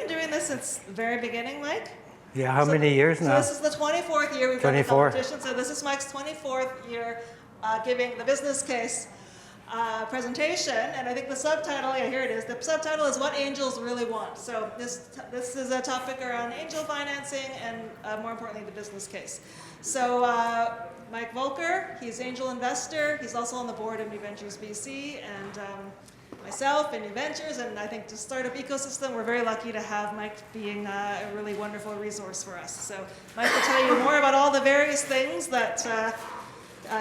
been doing this since the very beginning, Mike? Yeah, how many years now? So this is the 24th year we've done the competition. So this is Mike's 24th year giving the business case presentation. And I think the subtitle, yeah, here it is. The subtitle is What Angels Really Want. So this is a topic around angel financing and more importantly, the business case. So Mike Volker, he's angel investor. He's also on the board of New Ventures BC and myself and New Ventures, and I think the startup ecosystem, we're very lucky to have Mike being a really wonderful resource for us. So Mike will tell you more about all the various things that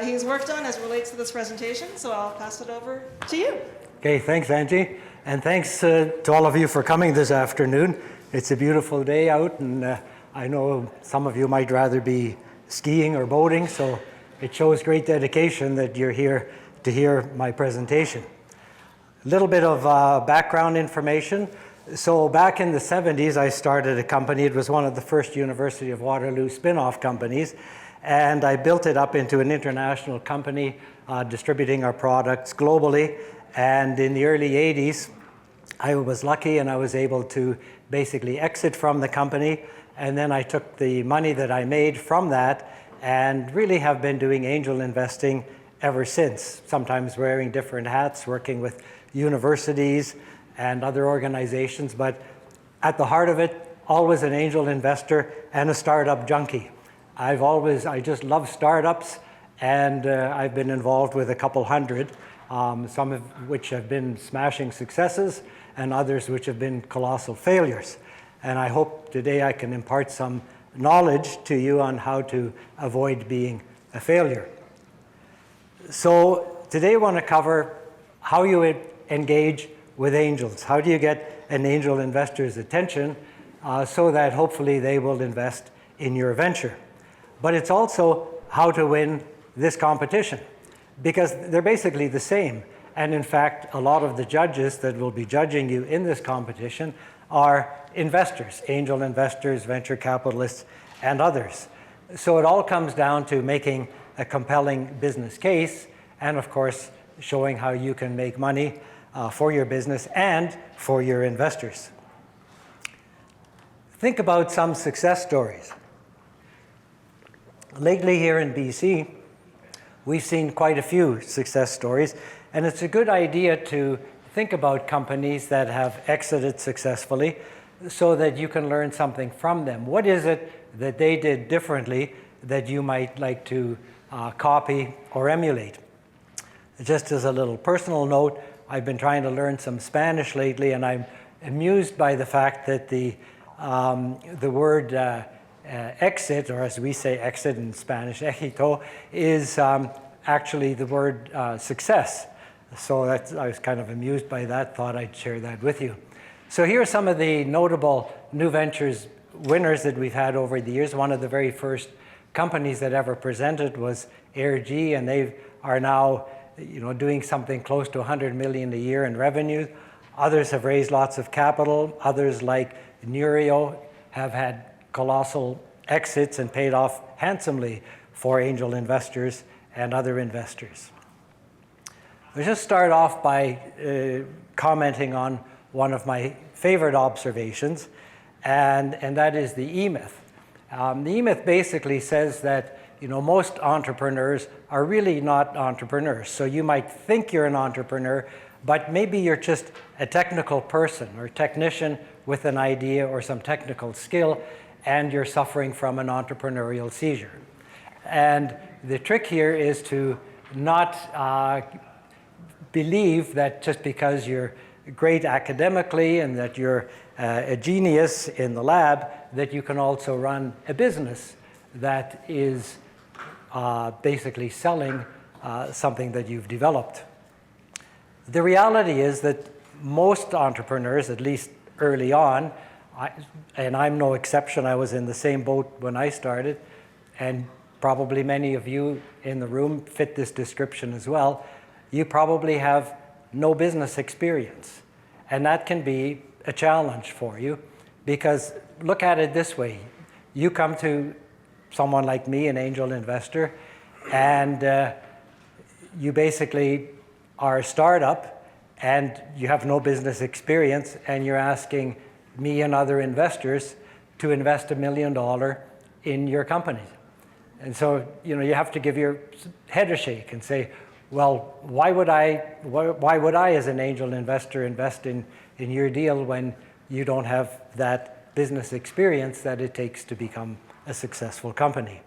he's worked on as it relates to this presentation, so I'll pass it over to you. Okay, thanks Angie, and thanks to all of you for coming this afternoon. It's a beautiful day out, and I know some of you might rather be skiing or boating, so it shows great dedication that you're here to hear my presentation. A little bit of background information. So back in the 70s, I started a company. It was one of the first University of Waterloo spin-off companies. And I built it up into an international company, distributing our products globally. And in the early 80s, I was lucky and I was able to basically exit from the company. And then I took the money that I made from that and really have been doing angel investing ever since, sometimes wearing different hats, working with universities and other organizations, but at the heart of it, always an angel investor and a startup junkie. I just love startups, and I've been involved with a couple hundred, some of which have been smashing successes and others which have been colossal failures. And I hope today I can impart some knowledge to you on how to avoid being a failure. So today I want to cover how you engage with angels. How do you get an angel investor's attention so that hopefully they will invest in your venture? But it's also how to win this competition, because they're basically the same. And in fact, a lot of the judges that will be judging you in this competition are investors, angel investors, venture capitalists, and others. So it all comes down to making a compelling business case and, of course, showing how you can make money for your business and for your investors. Think about some success stories. Lately here in BC, we've seen quite a few success stories, and it's a good idea to think about companies that have exited successfully so that you can learn something from them. What is it that they did differently that you might like to copy or emulate? Just as a little personal note, I've been trying to learn some Spanish lately, and I'm amused by the fact that the word exit, or as we say exit in Spanish, éxito, is actually the word success. So I was kind of amused by that, thought I'd share that with you. So here are some of the notable New Ventures winners that we've had over the years. One of the very first companies that ever presented was AirG, and they are now doing something close to 100 million a year in revenue. Others have raised lots of capital. Others, like Nurio, have had colossal exits and paid off handsomely for angel investors and other investors. I'll just start off by commenting on one of my favorite observations, and that is the E-myth. The E-myth basically says that most entrepreneurs are really not entrepreneurs. So you might think you're an entrepreneur, but maybe you're just a technical person or technician with an idea or some technical skill, and you're suffering from an entrepreneurial seizure. And the trick here is to not believe that just because you're great academically and that you're a genius in the lab, that you can also run a business that is basically selling something that you've developed. The reality is that most entrepreneurs, at least early on, and I'm no exception, I was in the same boat when I started, and probably many of you in the room fit this description as well, you probably have no business experience. And that can be a challenge for you, because look at it this way. You come to someone like me, an angel investor, and you basically are a startup and you have no business experience, and you're asking me and other investors to invest $1 million in your company. And so, you have to give your head a shake and say, well, why would I as an angel investor invest in your deal when you don't have that business experience that it takes to become a successful company?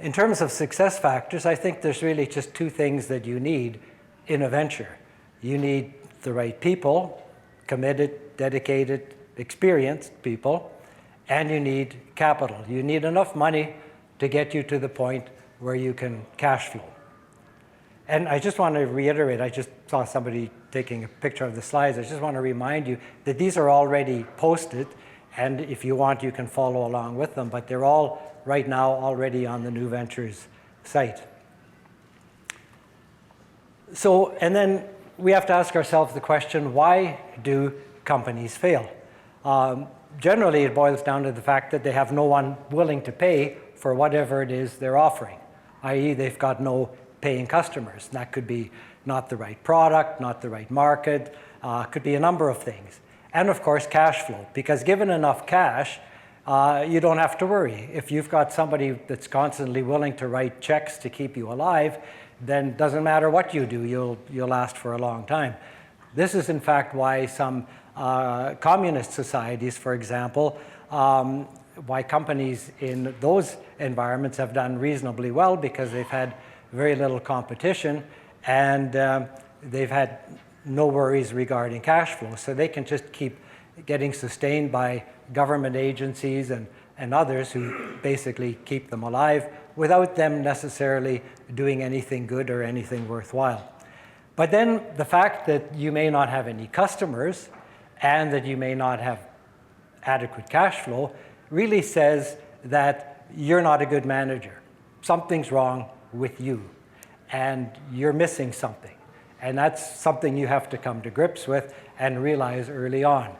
In terms of success factors, I think there's really just two things that you need in a venture. You need the right people, committed, dedicated, experienced people, and you need capital. You need enough money to get you to the point where you can cash flow. And I just want to reiterate, I just saw somebody taking a picture of the slides. I just want to remind you that these are already posted, and if you want, you can follow along with them, but they're all right now already on the New Ventures site. So, and then we have to ask ourselves the question, why do companies fail? Generally, it boils down to the fact that they have no one willing to pay for whatever it is they're offering, i.e. they've got no paying customers. That could be not the right product, not the right market, could be a number of things. And of course, cash flow, because given enough cash, you don't have to worry. If you've got somebody that's constantly willing to write checks to keep you alive, then it doesn't matter what you do, you'll last for a long time. This is in fact why some communist societies, for example, why companies in those environments have done reasonably well, because they've had very little competition and they've had no worries regarding cash flow. So they can just keep getting sustained by government agencies and others who basically keep them alive without them necessarily doing anything good or anything worthwhile. But then the fact that you may not have any customers and that you may not have adequate cash flow really says that you're not a good manager. Something's wrong with you and you're missing something. And that's something you have to come to grips with and realize early on.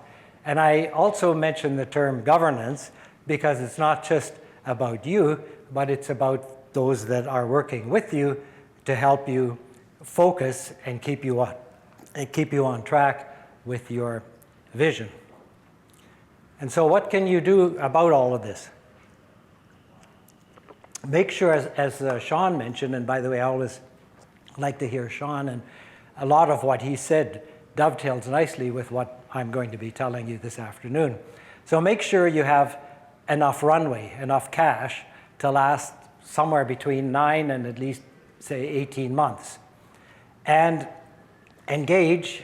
And I also mention the term governance because it's not just about you, but it's about those that are working with you to help you focus and keep you on track with your vision. And so what can you do about all of this? Make sure, as Sean mentioned, and by the way, I always like to hear Sean, and a lot of what he said dovetails nicely with what I'm going to be telling you this afternoon. So make sure you have enough runway, enough cash to last somewhere between 9 and at least, say, 18 months. And engage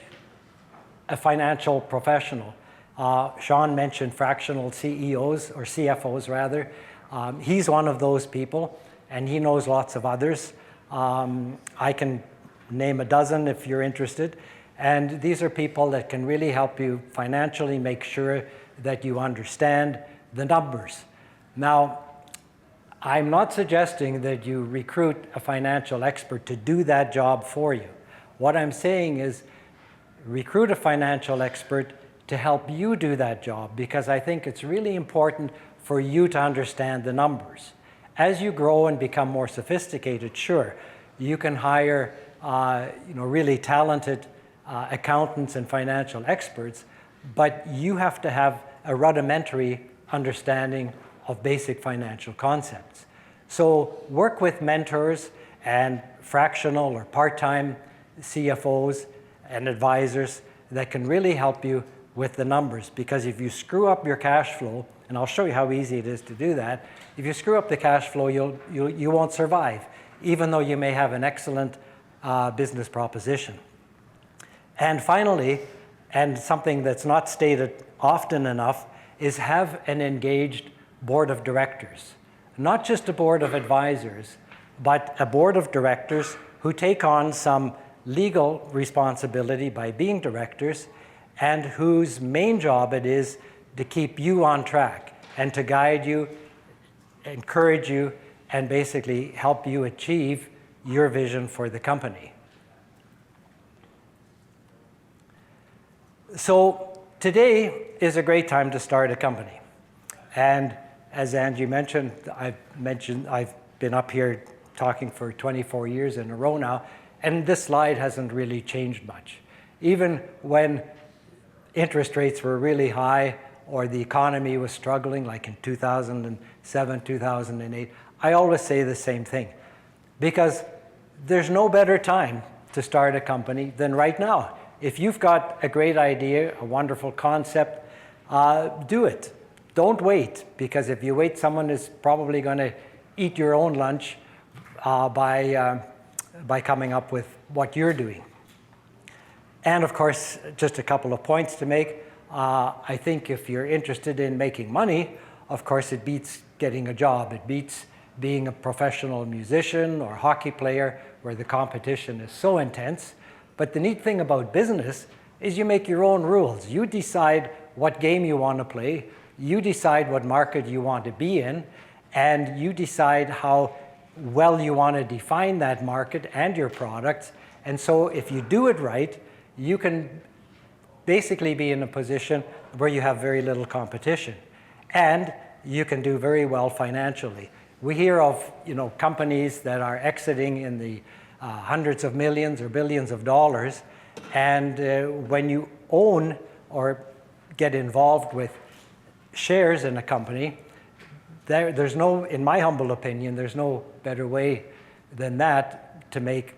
a financial professional. Sean mentioned fractional CEOs, or CFOs rather. He's one of those people, and he knows lots of others. I can name a dozen if you're interested. And these are people that can really help you financially make sure that you understand the numbers. Now, I'm not suggesting that you recruit a financial expert to do that job for you. What I'm saying is recruit a financial expert to help you do that job, because I think it's really important for you to understand the numbers. As you grow and become more sophisticated, sure, you can hire really talented accountants and financial experts, but you have to have a rudimentary understanding of basic financial concepts. So work with mentors and fractional or part-time CFOs and advisors that can really help you with the numbers, because if you screw up your cash flow, and I'll show you how easy it is to do that, if you screw up the cash flow, you won't survive, even though you may have an excellent business proposition. And finally, and something that's not stated often enough, is have an engaged board of directors. Not just a board of advisors, but a board of directors who take on some legal responsibility by being directors, and whose main job it is to keep you on track and to guide you, encourage you, and basically help you achieve your vision for the company. So today is a great time to start a company. And as Angie mentioned, I've been up here talking for 24 years in a row now, and this slide hasn't really changed much. Even when interest rates were really high or the economy was struggling, like in 2007, 2008, I always say the same thing. Because there's no better time to start a company than right now. If you've got a great idea, a wonderful concept, do it. Don't wait, because if you wait, someone is probably going to eat your own lunch by coming up with what you're doing. And of course, just a couple of points to make. I think if you're interested in making money, of course it beats getting a job. It beats being a professional musician or hockey player where the competition is so intense. But the neat thing about business is you make your own rules. You decide what game you want to play. You decide what market you want to be in. And you decide how well you want to define that market and your products. And so if you do it right, you can basically be in a position where you have very little competition. And you can do very well financially. We hear of companies that are exiting in the hundreds of millions or billions of dollars. And when you own or get involved with shares in a company, there's no, in my humble opinion, there's no better way than that to make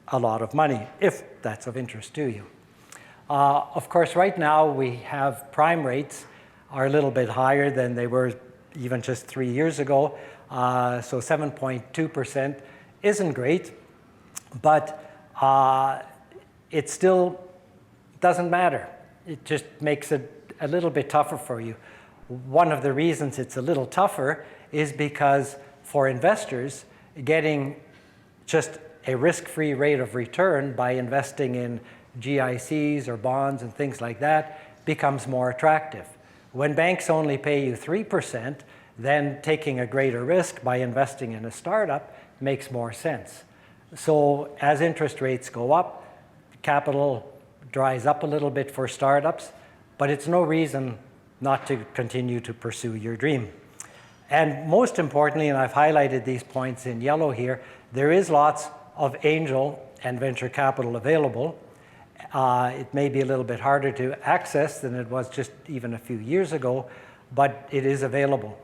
a lot of money, if that's of interest to you. Of course, right now we have prime rates are a little bit higher than they were even just 3 years ago. So 7.2% isn't great, but it still doesn't matter. It just makes it a little bit tougher for you. One of the reasons it's a little tougher is because for investors, getting just a risk-free rate of return by investing in GICs or bonds and things like that becomes more attractive. When banks only pay you 3%, then taking a greater risk by investing in a startup makes more sense. So as interest rates go up, capital dries up a little bit for startups, but it's no reason not to continue to pursue your dream. And most importantly, and I've highlighted these points in yellow here, there is lots of angel and venture capital available. It may be a little bit harder to access than it was just even a few years ago, but it is available.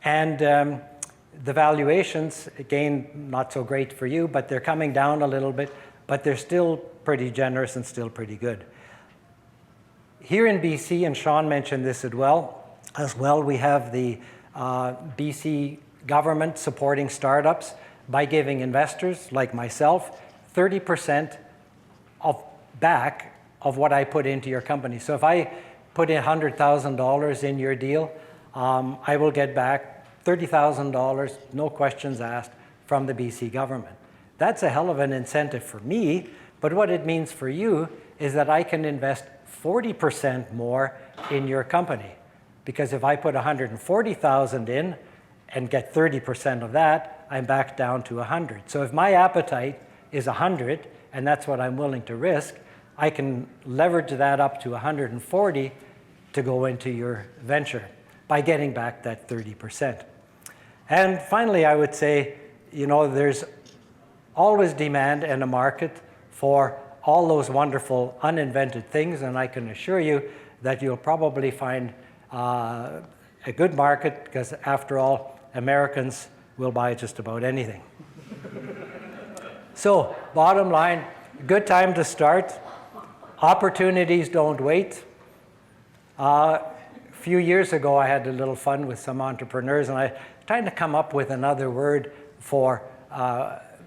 And the valuations, again, not so great for you, but they're coming down a little bit, but they're still pretty generous and still pretty good. Here in BC, and Sean mentioned this as well, we have the BC government supporting startups by giving investors like myself 30% back of what I put into your company. So if I put in $100,000 in your deal, I will get back $30,000, no questions asked, from the BC government. That's a hell of an incentive for me, but what it means for you is that I can invest 40% more in your company. Because if I put $140,000 in and get 30% of that, I'm back down to 100. So if my appetite is 100, and that's what I'm willing to risk, I can leverage that up to 140 to go into your venture by getting back that 30%. And finally, I would say, there's always demand and a market for all those wonderful uninvented things, and I can assure you that you'll probably find a good market, because after all, Americans will buy just about anything. So, bottom line, good time to start. Opportunities don't wait. A few years ago, I had a little fun with some entrepreneurs, and I tried to come up with another word for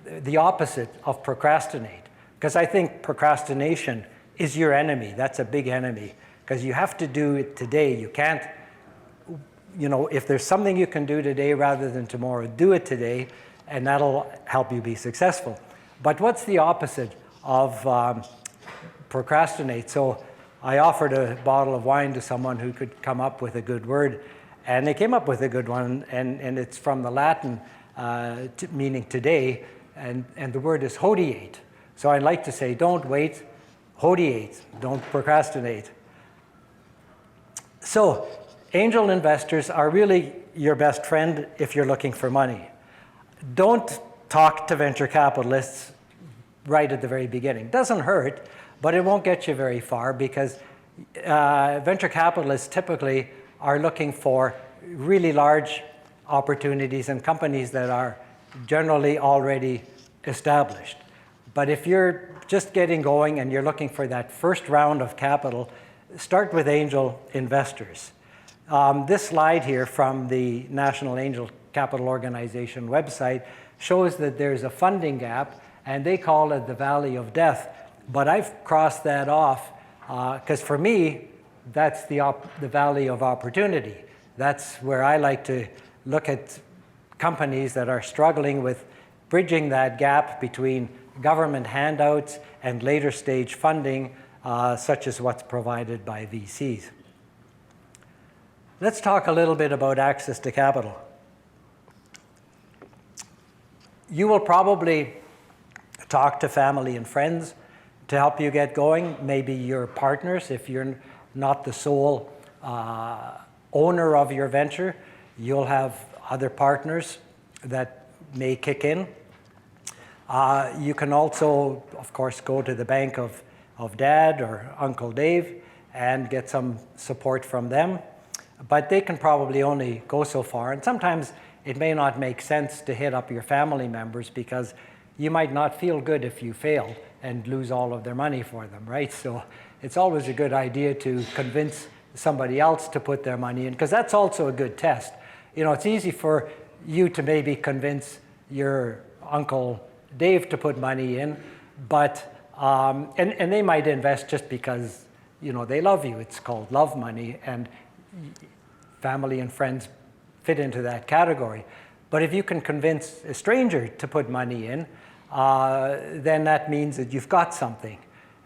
the opposite of procrastinate. Because I think procrastination is your enemy. That's a big enemy. Because you have to do it today. You can't, if there's something you can do today rather than tomorrow, do it today, and that'll help you be successful. But what's the opposite of procrastinate? So I offered a bottle of wine to someone who could come up with a good word, and they came up with a good one, and it's from the Latin meaning today, and the word is hodieate. So I'd like to say, don't wait, hodieate, don't procrastinate. So angel investors are really your best friend if you're looking for money. Don't talk to venture capitalists right at the very beginning. Doesn't hurt, but it won't get you very far, because venture capitalists typically are looking for really large opportunities and companies that are generally already established. But if you're just getting going and you're looking for that first round of capital, start with angel investors. This slide here from the National Angel Capital Organization website shows that there's a funding gap, and they call it the Valley of Death. But I've crossed that off because for me, that's the Valley of Opportunity. That's where I like to look at companies that are struggling with bridging that gap between government handouts and later stage funding, such as what's provided by VCs. Let's talk a little bit about access to capital. You will probably talk to family and friends to help you get going, maybe your partners if you're not the sole owner of your venture. You'll have other partners that may kick in. You can also, of course, go to the bank of Dad or Uncle Dave and get some support from them. But they can probably only go so far. And sometimes it may not make sense to hit up your family members because you might not feel good if you fail and lose all of their money for them, right? So it's always a good idea to convince somebody else to put their money in, because that's also a good test. You know, it's easy for you to maybe convince your Uncle Dave to put money in, but, and they might invest just because, you know, they love you. It's called love money, and family and friends fit into that category. But if you can convince a stranger to put money in, then that means that you've got something.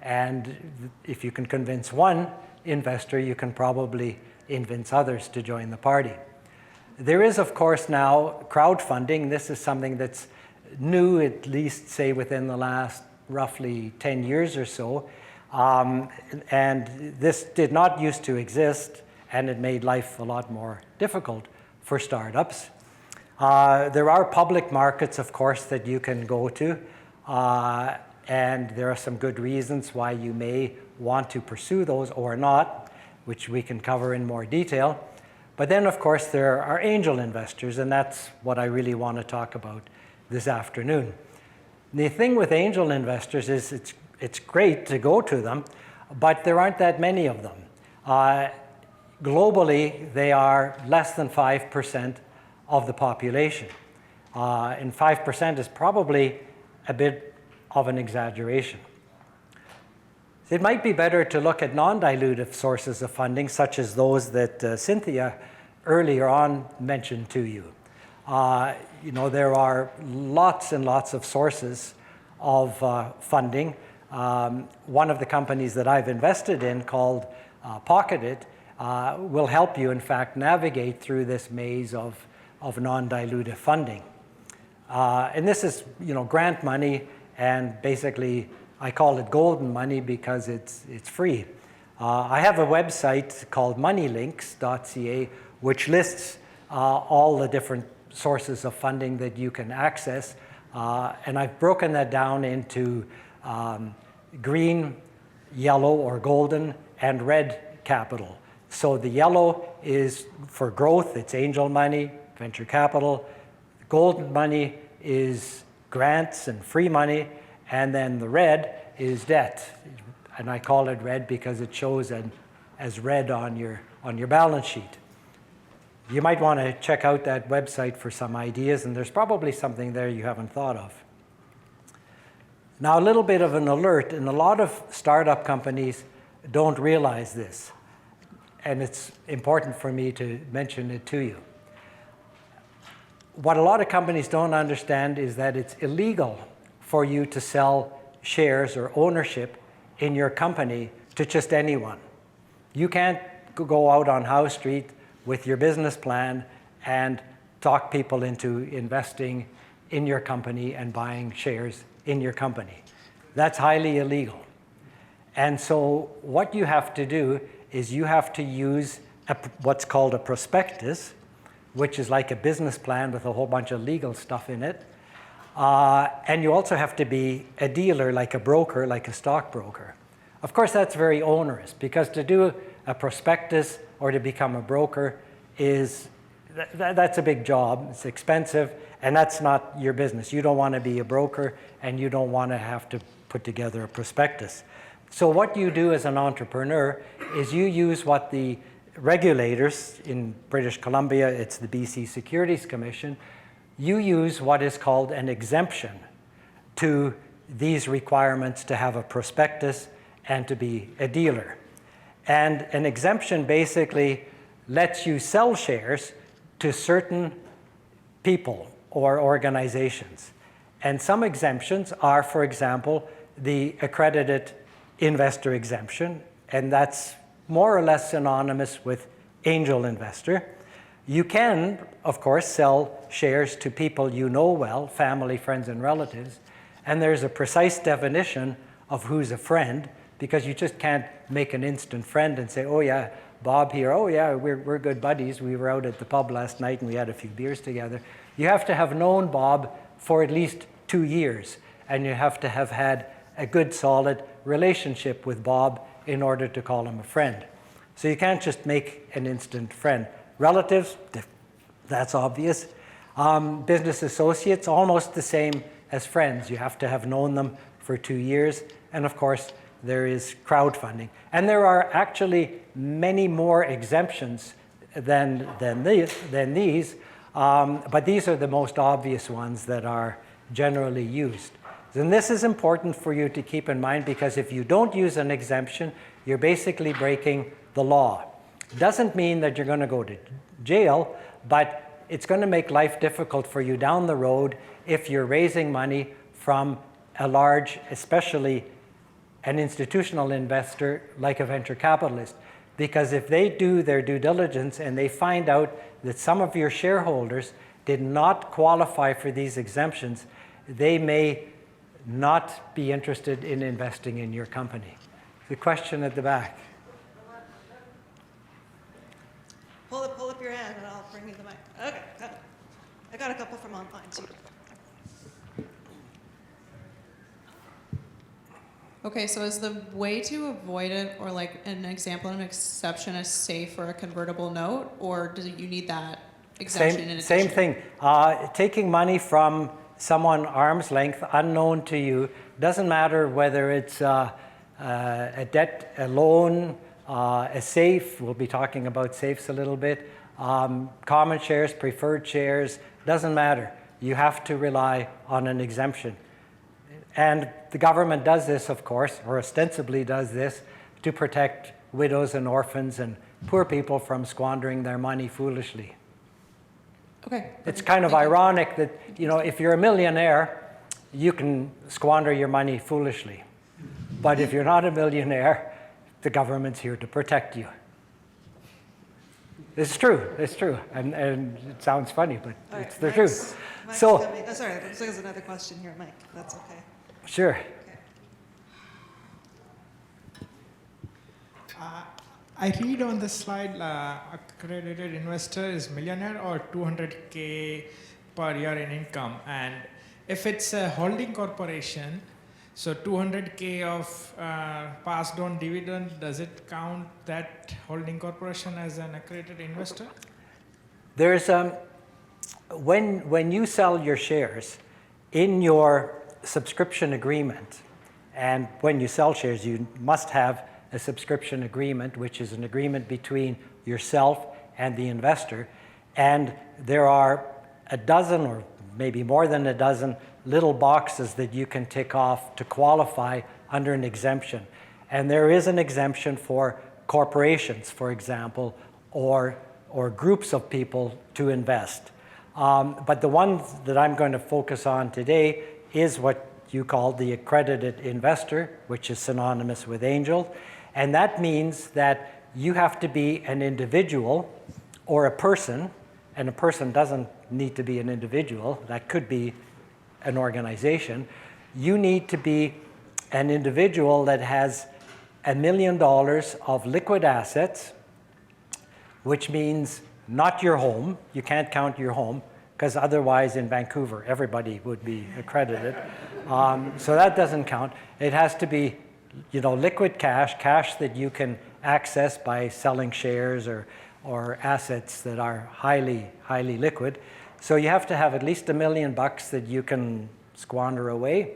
And if you can convince one investor, you can probably convince others to join the party. There is, of course, now crowdfunding. This is something that's new, at least, say, within the last roughly 10 years or so. And this did not used to exist, and it made life a lot more difficult for startups. There are public markets, of course, that you can go to, and there are some good reasons why you may want to pursue those or not, which we can cover in more detail. But then, of course, there are angel investors, and that's what I really want to talk about this afternoon. The thing with angel investors is it's great to go to them, but there aren't that many of them. Globally, they are less than 5% of the population. And 5% is probably a bit of an exaggeration. It might be better to look at non-dilutive sources of funding, such as those that Cynthia earlier on mentioned to you. You know, there are lots and lots of sources of funding. One of the companies that I've invested in, called Pocketed, will help you, in fact, navigate through this maze of non-dilutive funding. And this is, you know, grant money, and basically I call it golden money because it's free. I have a website called moneylinks.ca, which lists all the different sources of funding that you can access. And I've broken that down into green, yellow, or golden, and red capital. So the yellow is for growth, it's angel money, venture capital. Golden money is grants and free money, and then the red is debt. And I call it red because it shows as red on your balance sheet. You might want to check out that website for some ideas, and there's probably something there you haven't thought of. Now, a little bit of an alert, and a lot of startup companies don't realize this, and it's important for me to mention it to you. What a lot of companies don't understand is that it's illegal for you to sell shares or ownership in your company to just anyone. You can't go out on Howe Street with your business plan and talk people into investing in your company and buying shares in your company. That's highly illegal. And so what you have to do is you have to use what's called a prospectus, which is like a business plan with a whole bunch of legal stuff in it. And you also have to be a dealer, like a broker, like a stockbroker. Of course, that's very onerous because to do a prospectus or to become a broker is, that's a big job. It's expensive, and that's not your business. You don't want to be a broker, and you don't want to have to put together a prospectus. So what you do as an entrepreneur is you use what the regulators in British Columbia, it's the BC Securities Commission, you use what is called an exemption to these requirements to have a prospectus and to be a dealer. And an exemption basically lets you sell shares to certain people or organizations. And some exemptions are, for example, the accredited investor exemption, and that's more or less synonymous with angel investor. You can, of course, sell shares to people you know well, family, friends, and relatives, and there's a precise definition of who's a friend, because you just can't make an instant friend and say, oh yeah, Bob here, oh yeah, we're good buddies. We were out at the pub last night and we had a few beers together. You have to have known Bob for at least 2 years, and you have to have had a good, solid relationship with Bob in order to call him a friend. So you can't just make an instant friend. Relatives, that's obvious. Business associates, almost the same as friends. You have to have known them for 2 years. And of course, there is crowdfunding. And there are actually many more exemptions than these, but these are the most obvious ones that are generally used. And this is important for you to keep in mind, because if you don't use an exemption, you're basically breaking the law. It doesn't mean that you're going to go to jail, but it's going to make life difficult for you down the road if you're raising money from a large, especially an institutional investor like a venture capitalist. Because if they do their due diligence and they find out that some of your shareholders did not qualify for these exemptions, they may not be interested in investing in your company. The question at the back. Pull up your hand and I'll bring you the mic. Okay, got it. I got a couple from online too. Okay, so is the way to avoid it, or like an example of an exception, a safe or a convertible note, or do you need that exemption in addition? Same thing. Taking money from someone arm's length, unknown to you, doesn't matter whether it's a debt, a loan, a safe. We'll be talking about safes a little bit. Common shares, preferred shares, doesn't matter. You have to rely on an exemption. And the government does this, of course, or ostensibly does this, to protect widows and orphans and poor people from squandering their money foolishly. Okay. It's kind of ironic that, you know, if you're a millionaire, you can squander your money foolishly. But if you're not a millionaire, the government's here to protect you. It's true, and it sounds funny, but Right, it's the truth. Mike's So, coming. Oh, sorry, there's another question here, Mike. That's okay. sure. I read on the slide, accredited investor is millionaire or 200K per year in income. And if it's a holding corporation, so 200K of passed on dividend, does it count that holding corporation as an accredited investor? There's when you sell your shares in your subscription agreement, and when you sell shares, you must have a subscription agreement, which is an agreement between yourself and the investor. And there are a dozen, or maybe more than a dozen, little boxes that you can tick off to qualify under an exemption. And there is an exemption for corporations, for example, or groups of people to invest. But the one that I'm going to focus on today is what you call the accredited investor, which is synonymous with angel. And that means that you have to be an individual or a person, and a person doesn't need to be an individual, that could be an organization. You need to be an individual that has $1 million of liquid assets, which means not your home. You can't count your home, because otherwise in Vancouver, everybody would be accredited. So that doesn't count. It has to be liquid cash that you can access by selling shares or assets that are highly liquid. So you have to have at least $1 million that you can squander away,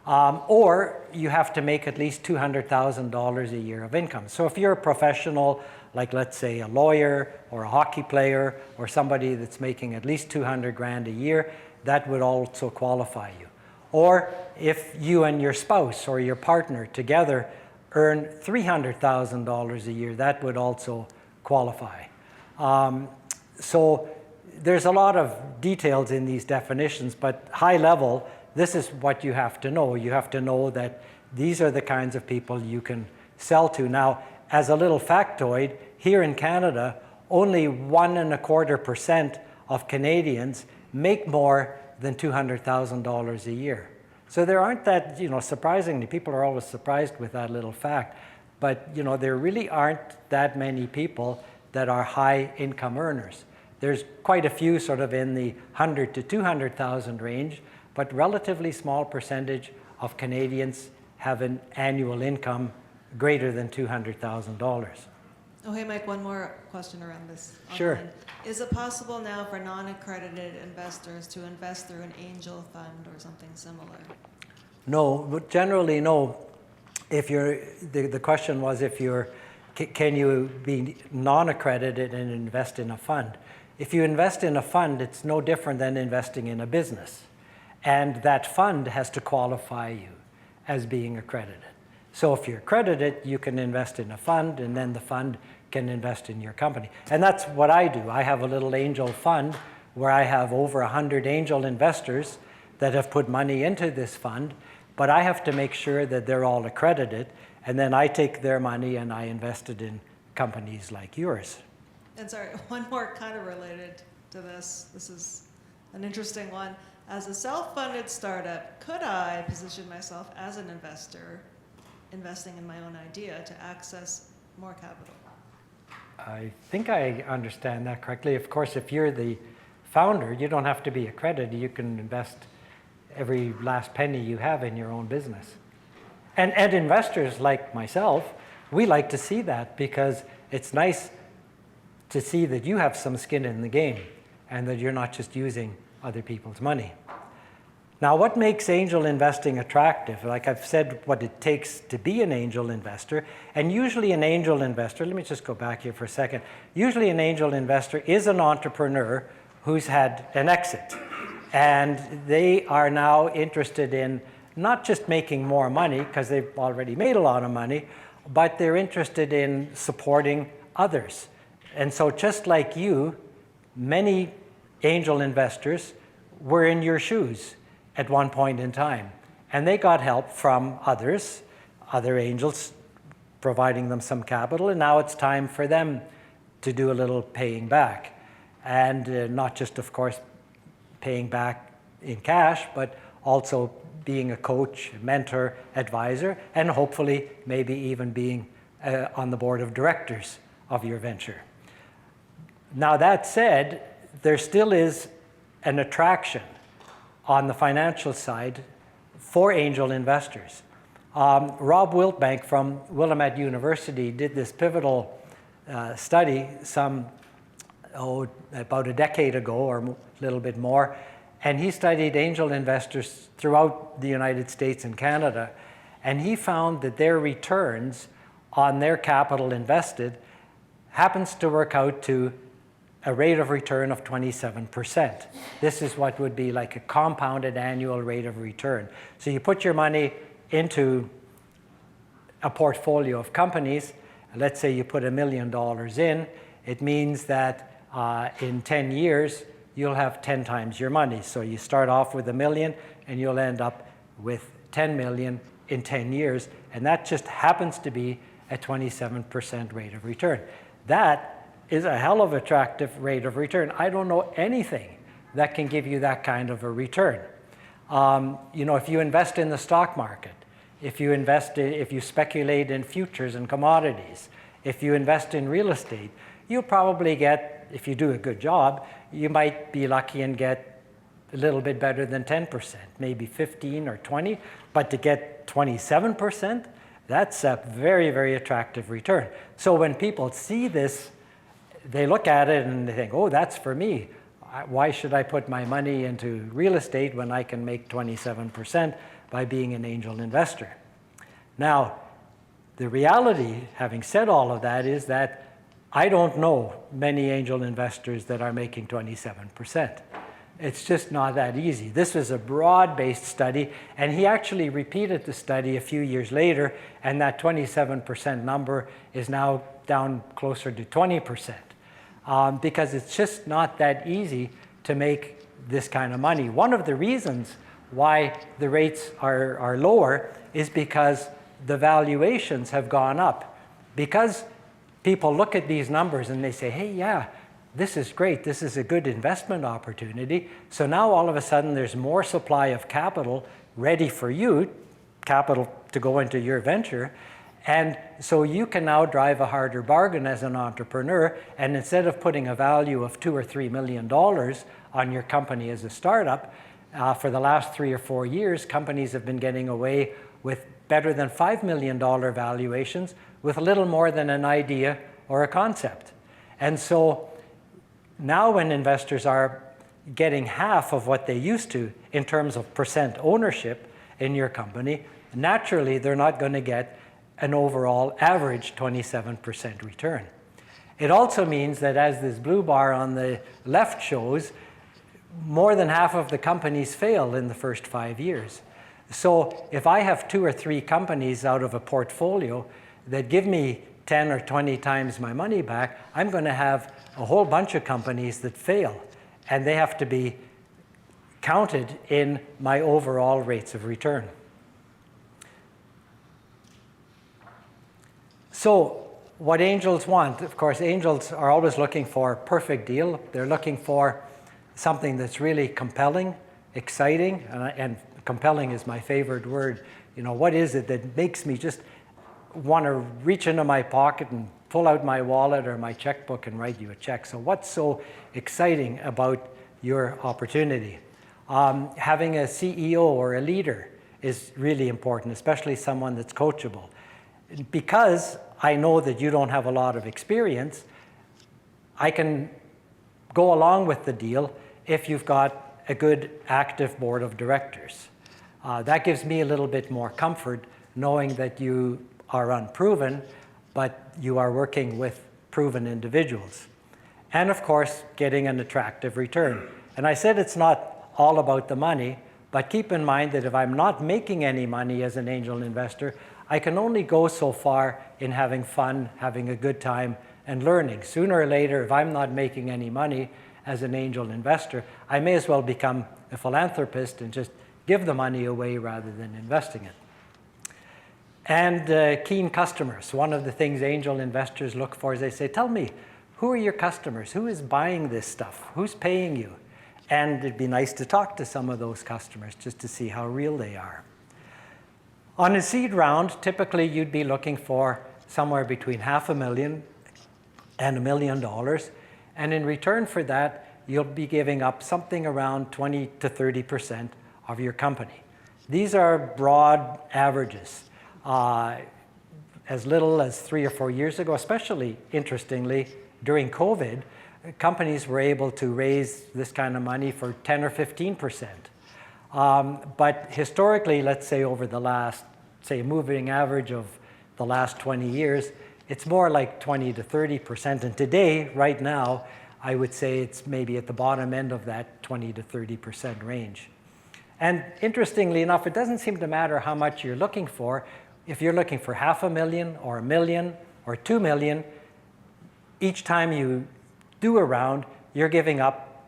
or you have to make at least $200,000 a year of income. So if you're a professional, like let's say a lawyer or a hockey player or somebody that's making at least 200 grand a year, that would also qualify you. Or if you and your spouse or your partner together earn $300,000 a year, that would also qualify. So there's a lot of details in these definitions, but high level, this is what you have to know. You have to know that these are the kinds of people you can sell to. Now, as a little factoid, here in Canada, only 1.25% of Canadians make more than $200,000 a year. So there aren't that, surprisingly, people are always surprised with that little fact, but there really aren't that many people that are high income earners. There's quite a few sort of in the 100 to 200,000 range, but relatively small percentage of Canadians have an annual income greater than $200,000. Oh, hey, Mike, one more question around this. Sure. Is it possible now for non-accredited investors to invest through an angel fund or something similar? No, but generally no. If the question was can you be non-accredited and invest in a fund? If you invest in a fund, it's no different than investing in a business. And that fund has to qualify you as being accredited. So if you're accredited, you can invest in a fund, and then the fund can invest in your company. And that's what I do. I have a little angel fund where I have over 100 angel investors that have put money into this fund, but I have to make sure that they're all accredited, and then I take their money and I invest it in companies like yours. And sorry, one more kind of related to this. This is an interesting one. As a self-funded startup, could I position myself as an investor, investing in my own idea to access more capital? I think I understand that correctly. Of course, if you're the founder, you don't have to be accredited. You can invest every last penny you have in your own business. And investors like myself, we like to see that because it's nice to see that you have some skin in the game and that you're not just using other people's money. Now, what makes angel investing attractive? Like I've said, what it takes to be an angel investor, and usually an angel investor, let me just go back here for a second. Usually an angel investor is an entrepreneur who's had an exit, and they are now interested in not just making more money, because they've already made a lot of money, but they're interested in supporting others. And so just like you, many angel investors were in your shoes at one point in time. And they got help from others, other angels providing them some capital, and now it's time for them to do a little paying back. And not just, of course, paying back in cash, but also being a coach, mentor, advisor, and hopefully maybe even being on the board of directors of your venture. Now that said, there still is an attraction on the financial side for angel investors. Rob Wiltbank from Willamette University did this pivotal study about a decade ago or a little bit more, and he studied angel investors throughout the United States and Canada, and he found that their returns on their capital invested happens to work out to a rate of return of 27%. This is what would be like a compounded annual rate of return. So you put your money into a portfolio of companies, let's say you put $1 million in, it means that in 10 years, you'll have 10 times your money. So you start off with $1 million and you'll end up with 10 million in 10 years. And that just happens to be a 27% rate of return. That is a hell of an attractive rate of return. I don't know anything that can give you that kind of a return. If you invest in the stock market, if you speculate in futures and commodities, if you invest in real estate, you'll probably get, if you do a good job, you might be lucky and get a little bit better than 10%, maybe 15 or 20, but to get 27%, That's a very, very attractive return. So when people see this, they look at it and they think, oh, that's for me. Why should I put my money into real estate when I can make 27% by being an angel investor? Now, the reality, having said all of that, is that I don't know many angel investors that are making 27%. It's just not that easy. This was a broad-based study, and he actually repeated the study a few years later, and that 27% number is now down closer to 20%, because it's just not that easy to make this kind of money. One of the reasons why the rates are lower is because the valuations have gone up. Because people look at these numbers and they say, hey, yeah, this is great, this is a good investment opportunity. So now all of a sudden there's more supply of capital ready for you, capital to go into your venture. And so you can now drive a harder bargain as an entrepreneur. And instead of putting a value of $2 or $3 million on your company as a startup, for the last 3 or 4 years, companies have been getting away with better than $5 million valuations with a little more than an idea or a concept. And so now when investors are getting half of what they used to in terms of percent ownership in your company, naturally they're not going to get an overall average 27% return. It also means that, as this blue bar on the left shows, more than half of the companies fail in the first 5 years. So if I have 2 or 3 companies out of a portfolio that give me 10 or 20 times my money back, I'm going to have a whole bunch of companies that fail, and they have to be counted in my overall rates of return. So what angels want, of course, angels are always looking for a perfect deal. They're looking for something that's really compelling, exciting, and compelling is my favorite word. You know, what is it that makes me just want to reach into my pocket and pull out my wallet or my checkbook and write you a check? So what's so exciting about your opportunity? Having a CEO or a leader is really important, especially someone that's coachable. Because I know that you don't have a lot of experience, I can go along with the deal if you've got a good active board of directors. That gives me a little bit more comfort knowing that you are unproven, but you are working with proven individuals. And of course, getting an attractive return. And I said it's not all about the money, but keep in mind that if I'm not making any money as an angel investor, I can only go so far in having fun, having a good time, and learning. Sooner or later, if I'm not making any money as an angel investor, I may as well become a philanthropist and just give the money away rather than investing it. And keen customers. One of the things angel investors look for is they say, tell me, who are your customers? Who is buying this stuff? Who's paying you? And it'd be nice to talk to some of those customers just to see how real they are. On a seed round, typically you'd be looking for somewhere between $500,000 and $1 million. And in return for that, you'll be giving up something around 20 to 30% of your company. These are broad averages. As little as 3 or 4 years ago, especially interestingly, during COVID, companies were able to raise this kind of money for 10 or 15%. But historically, let's say over the last, say, moving average of the last 20 years, it's more like 20 to 30%. And today, right now, I would say it's maybe at the bottom end of that 20 to 30% range. And interestingly enough, it doesn't seem to matter how much you're looking for. If you're looking for $500,000 or $1 million or $2 million, each time you do a round, you're giving up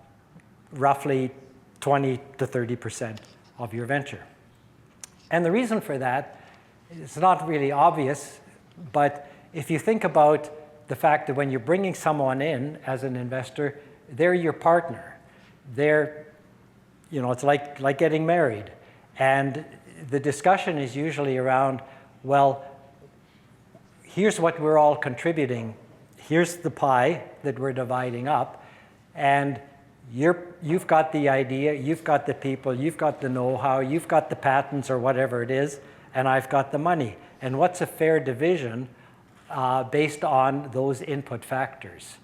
roughly 20 to 30% of your venture. And the reason for that is not really obvious, but if you think about the fact that when you're bringing someone in as an investor, they're your partner. They're, you know, it's like getting married. And the discussion is usually around, well, here's what we're all contributing. Here's the pie that we're dividing up. And you've got the idea, you've got the people, you've got the know-how, you've got the patents or whatever it is, and I've got the money. And what's a fair division based on those input factors?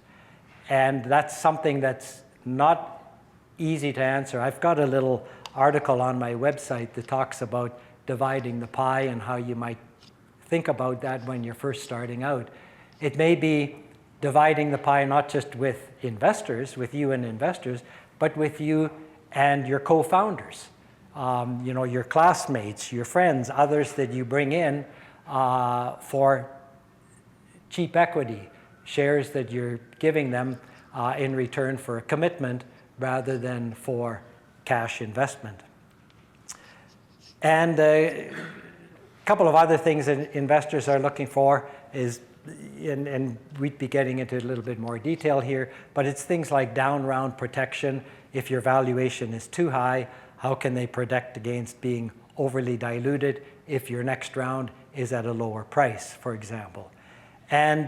And that's something that's not easy to answer. I've got a little article on my website that talks about dividing the pie and how you might think about that when you're first starting out. It may be dividing the pie not just with investors, with you and investors, but with you and your co-founders, your classmates, your friends, others that you bring in for cheap equity, shares that you're giving them in return for a commitment rather than for cash investment. And a couple of other things that investors are looking for is, and we'd be getting into a little bit more detail here, but it's things like down round protection. If your valuation is too high, how can they protect against being overly diluted if your next round is at a lower price, for example? And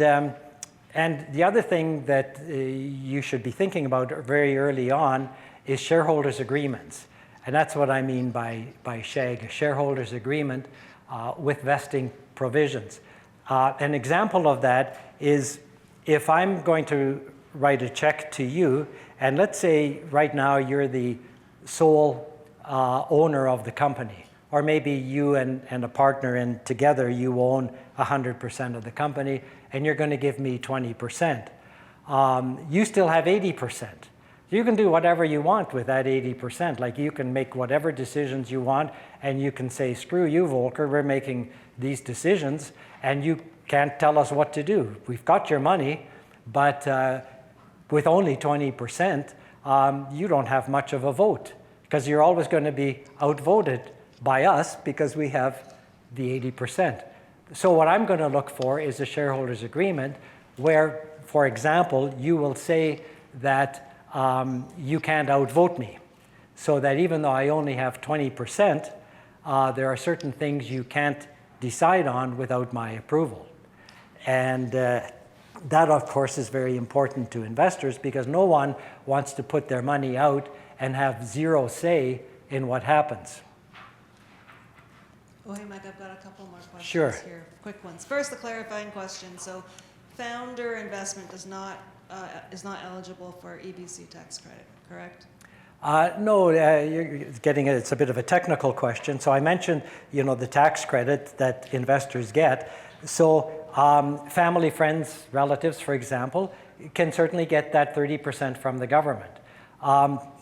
the other thing that you should be thinking about very early on is shareholders' agreements. And that's what I mean by SHAG, a shareholders' agreement with vesting provisions. An example of that is if I'm going to write a check to you, and let's say right now you're the sole owner of the company, or maybe you and a partner, and together you own 100% of the company, and you're going to give me 20%. You still have 80%. You can do whatever you want with that 80%. Like, you can make whatever decisions you want, and you can say, screw you, Volker, we're making these decisions, and you can't tell us what to do. We've got your money, but with only 20%, you don't have much of a vote, because you're always going to be outvoted by us because we have the 80%. So what I'm going to look for is a shareholders agreement where, for example, you will say that you can't outvote me, so that even though I only have 20%, there are certain things you can't decide on without my approval. And that, of course, is very important to investors, because no one wants to put their money out and have zero say in what happens. Oh, hey, Mike, I've got a couple more questions Sure. here. Quick ones. First, the clarifying question. So, founder investment is not eligible for EBC tax credit, correct? No, you're getting it's a bit of a technical question. So I mentioned, the tax credit that investors get. So family, friends, relatives, for example, can certainly get that 30% from the government.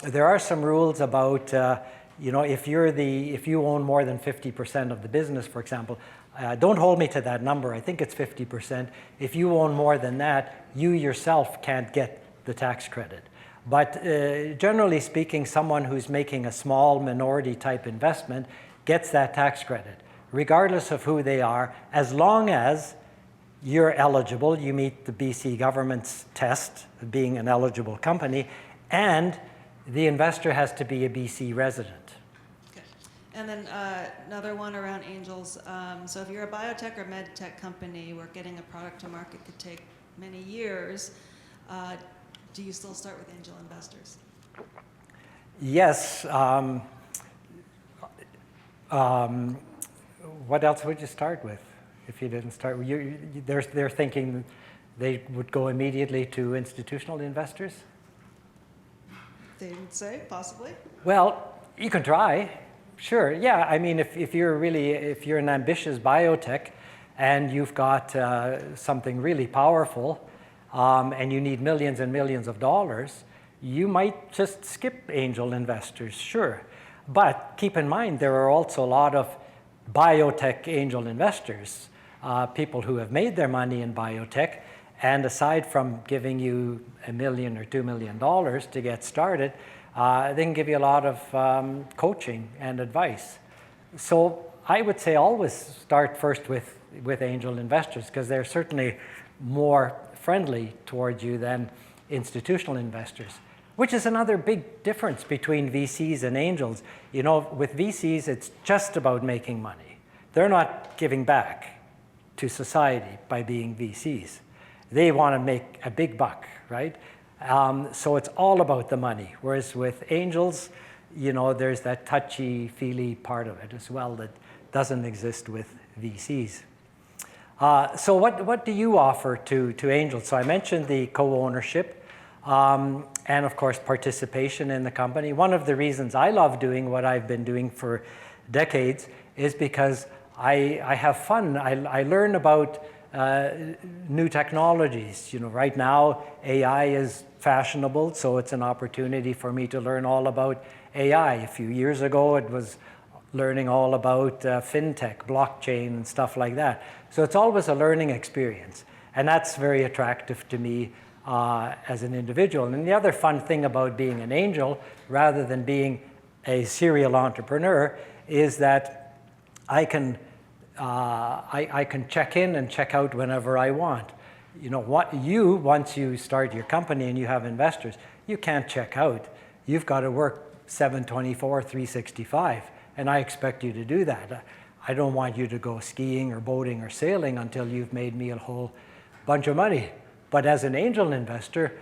There are some rules about, if you own more than 50% of the business, for example. Don't hold me to that number. I think it's 50%. If you own more than that, you yourself can't get the tax credit. But generally speaking, someone who's making a small minority type investment gets that tax credit, regardless of who they are, as long as you're eligible, you meet the BC government's test of being an eligible company, and the investor has to be a BC resident. And then another one around angels. So if you're a biotech or med tech company where getting a product to market could take many years, do you still start with angel investors? Yes. What else would you start with if you didn't start? They're thinking they would go immediately to institutional investors? They didn't say, possibly. Well, you can try. Sure, yeah. I mean, if you're an ambitious biotech and you've got something really powerful and you need millions and millions of dollars, you might just skip angel investors, sure. But keep in mind, there are also a lot of biotech angel investors, people who have made their money in biotech, and aside from giving you $1 million or $2 million to get started, they can give you a lot of coaching and advice. So I would say always start first with angel investors, because they're certainly more friendly towards you than institutional investors, which is another big difference between VCs and angels. With VCs, it's just about making money. They're not giving back to society by being VCs. They want to make a big buck, right? So it's all about the money. Whereas with angels, there's that touchy-feely part of it as well, that doesn't exist with VCs. So what do you offer to angels? So I mentioned the co-ownership and of course participation in the company. One of the reasons I love doing what I've been doing for decades is because I have fun. I learn about new technologies. You know, right now AI is fashionable, so it's an opportunity for me to learn all about AI. A few years ago it was learning all about fintech, blockchain, and stuff like that. So it's always a learning experience, and that's very attractive to me as an individual. And the other fun thing about being an angel, rather than being a serial entrepreneur, is that I can check in and check out whenever I want. You know, once you start your company and you have investors, you can't check out. You've got to work 7/24, 365, and I expect you to do that. I don't want you to go skiing or boating or sailing until you've made me a whole bunch of money. But as an angel investor,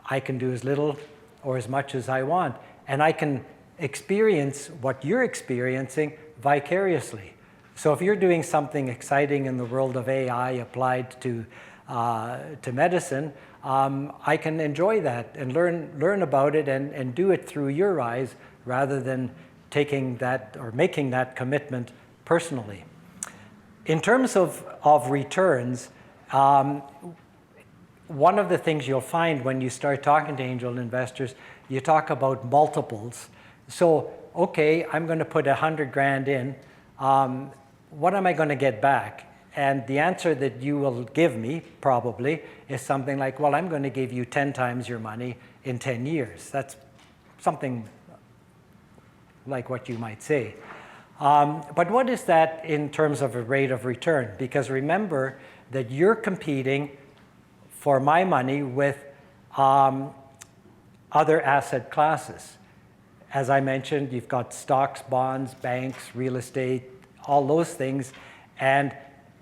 I can do as little or as much as I want, and I can experience what you're experiencing vicariously. So if you're doing something exciting in the world of AI applied to medicine, I can enjoy that and learn about it and do it through your eyes rather than taking that or making that commitment personally. In terms of returns, one of the things you'll find when you start talking to angel investors, you talk about multiples. So, okay, I'm going to put 100 grand in. What am I going to get back? And the answer that you will give me, probably, is something like, well, I'm going to give you 10 times your money in 10 years. That's something like what you might say. But what is that in terms of a rate of return? Because remember that you're competing for my money with other asset classes. As I mentioned, you've got stocks, bonds, banks, real estate, all those things. And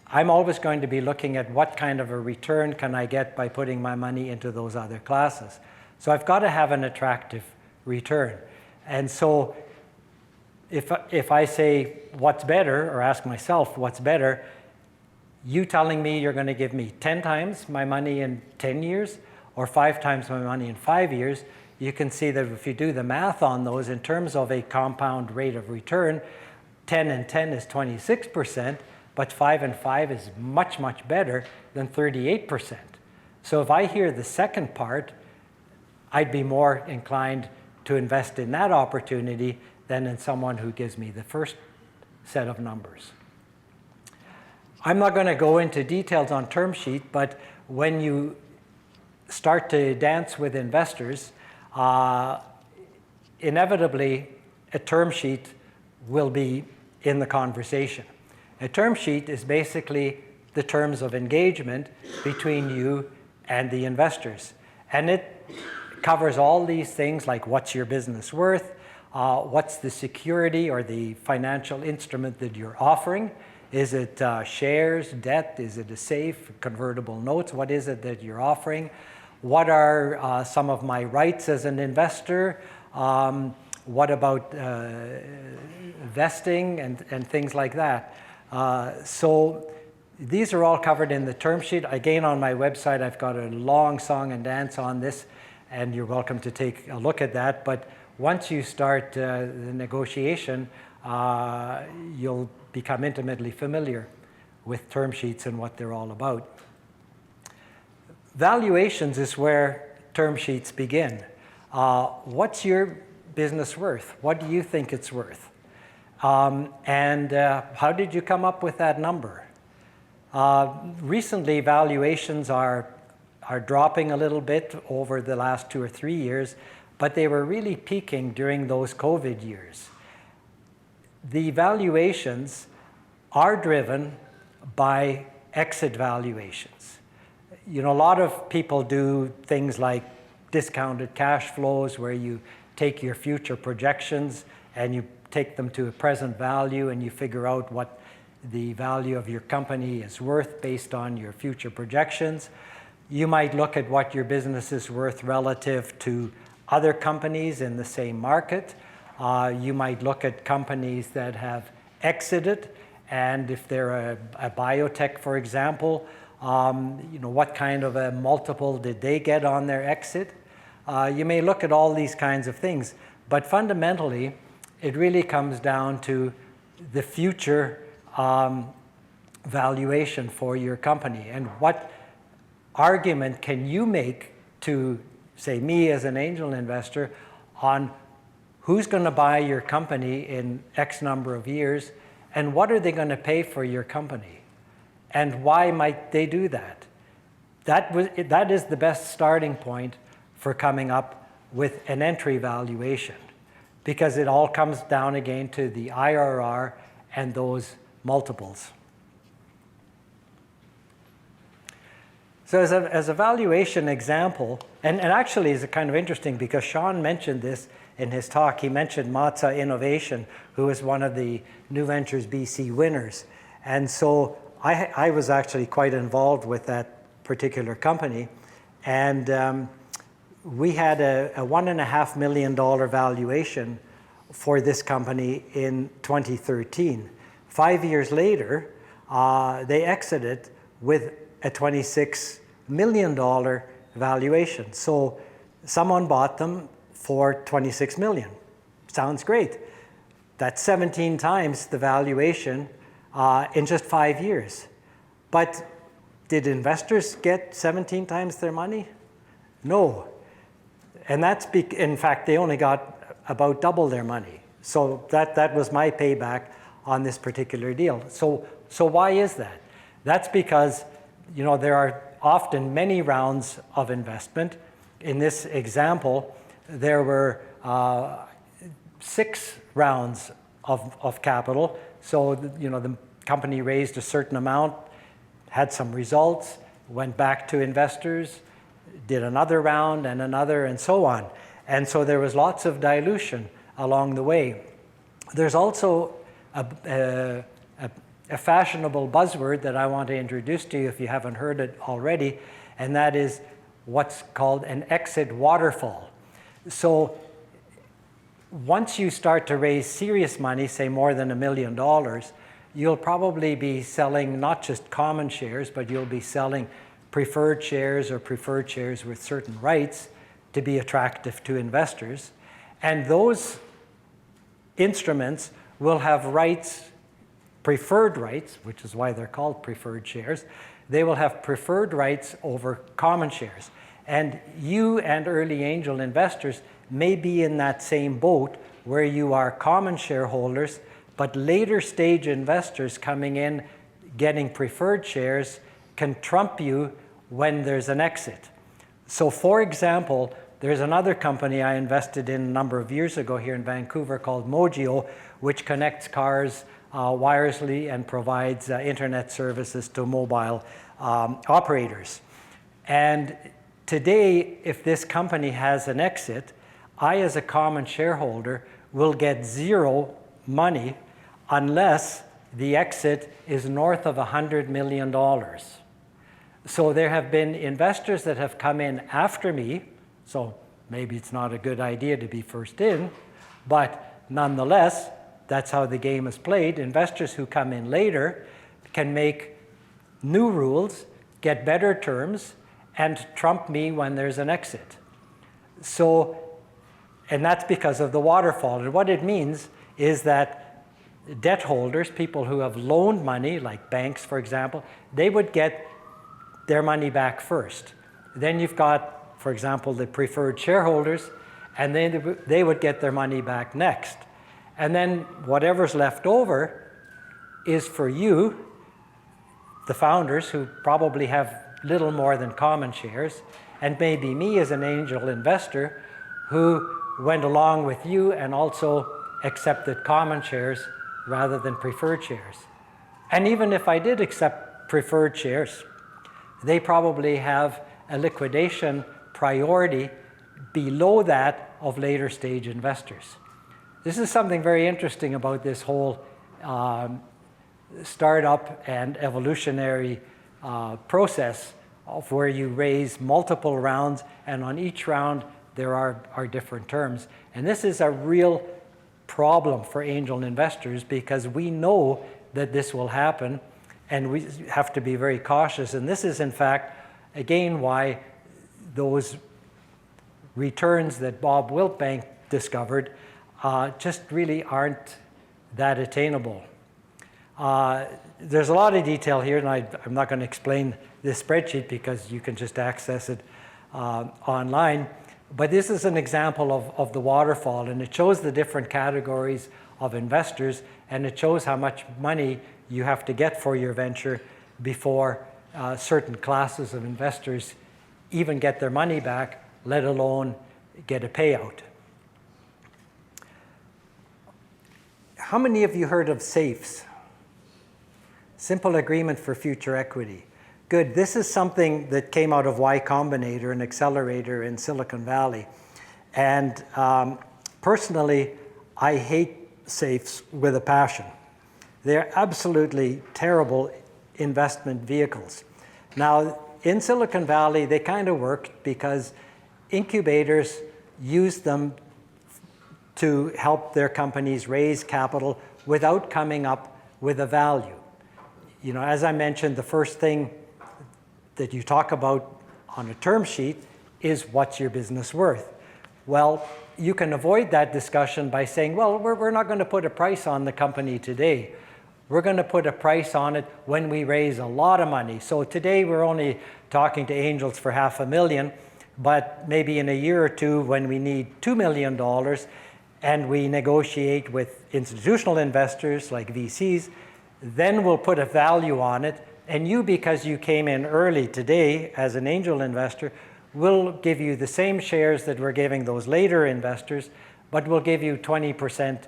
I'm always going to be looking at what kind of a return can I get by putting my money into those other classes. So I've got to have an attractive return. And so if I say what's better, or ask myself what's better, you telling me you're going to give me 10 times my money in 10 years or 5 times my money in 5 years, you can see that if you do the math on those in terms of a compound rate of return, 10 and 10 is 26%, but 5 and 5 is much, much better than 38%. So if I hear the second part, I'd be more inclined to invest in that opportunity than in someone who gives me the first set of numbers. I'm not going to go into details on term sheet, but when you start to dance with investors, inevitably a term sheet will be in the conversation. A term sheet is basically the terms of engagement between you and the investors. And it covers all these things like what's your business worth, what's the security or the financial instrument that you're offering. Is it shares, debt? Is it a safe, convertible notes? What is it that you're offering? What are some of my rights as an investor? What about vesting and things like that? So these are all covered in the term sheet. Again, on my website, I've got a long song and dance on this, and you're welcome to take a look at that. But once you start the negotiation, you'll become intimately familiar with term sheets and what they're all about. Valuations is where term sheets begin. What's your business worth? What do you think it's worth? And how did you come up with that number? Recently, valuations are dropping a little bit over the last 2 or 3 years, but they were really peaking during those COVID years. The valuations are driven by exit valuations. You know, a lot of people do things like discounted cash flows where you take your future projections and you take them to a present value and you figure out what the value of your company is worth based on your future projections. You might look at what your business is worth relative to other companies in the same market. You might look at companies that have exited, and if they're a biotech, for example, what kind of a multiple did they get on their exit? You may look at all these kinds of things, but fundamentally, it really comes down to the future valuation for your company, and what argument can you make to, say, me as an angel investor on who's going to buy your company in X number of years, and what are they going to pay for your company, and why might they do that? That is the best starting point for coming up with an entry valuation, because it all comes down again to the IRR and those multiples. So as a valuation example, and actually it's kind of interesting because Sean mentioned this in his talk. He mentioned Matza Innovation, who is one of the New Ventures BC winners. And so I was actually quite involved with that particular company. And we had a $1.5 million valuation for this company in 2013. 5 years later, they exited with a $26 million valuation. So someone bought them for $26 million. Sounds great. That's 17 times the valuation in just 5 years. But did investors get 17 times their money? No. And that's, in fact, they only got about double their money. So that was my payback on this particular deal. So why is that? That's because there are often many rounds of investment. In this example, there were 6 rounds of capital. So the company raised a certain amount, had some results, went back to investors, did another round and another, and so on. And so there was lots of dilution along the way. There's also a fashionable buzzword that I want to introduce to you if you haven't heard it already, and that is what's called an exit waterfall. So once you start to raise serious money, say more than $1 million, you'll probably be selling not just common shares, but you'll be selling preferred shares or preferred shares with certain rights to be attractive to investors. And those instruments will have rights, preferred rights, which is why they're called preferred shares. They will have preferred rights over common shares. And you and early angel investors may be in that same boat where you are common shareholders, but later stage investors coming in getting preferred shares can trump you when there's an exit. So for example, there's another company I invested in a number of years ago here in Vancouver called Mogio, which connects cars wirelessly and provides internet services to mobile operators. And today, if this company has an exit, I as a common shareholder will get zero money unless the exit is north of $100 million. So there have been investors that have come in after me, so maybe it's not a good idea to be first in, but nonetheless, that's how the game is played. Investors who come in later can make new rules, get better terms, and trump me when there's an exit. So, and that's because of the waterfall. And what it means is that debt holders, people who have loaned money, like banks, for example, they would get their money back first. Then you've got, for example, the preferred shareholders, and then they would get their money back next. And then whatever's left over is for you, the founders, who probably have little more than common shares, and maybe me as an angel investor who went along with you and also accepted common shares rather than preferred shares. And even if I did accept preferred shares, they probably have a liquidation priority below that of later stage investors. This is something very interesting about this whole startup and evolutionary process of where you raise multiple rounds, and on each round there are different terms. And this is a real problem for angel investors because we know that this will happen and we have to be very cautious. And this is, in fact, again, why those returns that Bob Wiltbank discovered just really aren't that attainable. There's a lot of detail here, and I'm not going to explain this spreadsheet because you can just access it online. But this is an example of the waterfall, and it shows the different categories of investors, and it shows how much money you have to get for your venture before certain classes of investors even get their money back, let alone get a payout. How many of you heard of SAFEs? Simple Agreement for Future Equity. Good. This is something that came out of Y Combinator, an accelerator in Silicon Valley. And personally, I hate SAFEs with a passion. They're absolutely terrible investment vehicles. Now, in Silicon Valley, they kind of worked because incubators used them to help their companies raise capital without coming up with a value. You know, as I mentioned, the first thing that you talk about on a term sheet is what's your business worth. Well, you can avoid that discussion by saying, well, we're not going to put a price on the company today. We're going to put a price on it when we raise a lot of money. So today we're only talking to angels for $500,000, but maybe in a year or two when we need $2 million and we negotiate with institutional investors like VCs, then we'll put a value on it. And you, because you came in early today as an angel investor, we'll give you the same shares that we're giving those later investors, but we'll give you 20%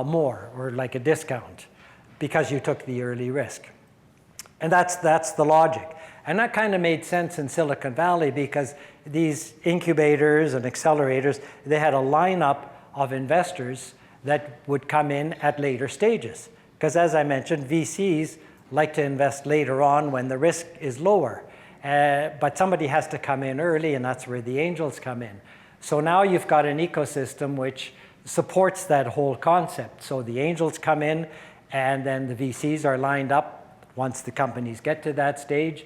more, or like a discount, because you took the early risk. And that's the logic. And that kind of made sense in Silicon Valley because these incubators and accelerators, they had a lineup of investors that would come in at later stages. Because as I mentioned, VCs like to invest later on when the risk is lower. But somebody has to come in early, and that's where the angels come in. So now you've got an ecosystem which supports that whole concept. So the angels come in, and then the VCs are lined up once the companies get to that stage,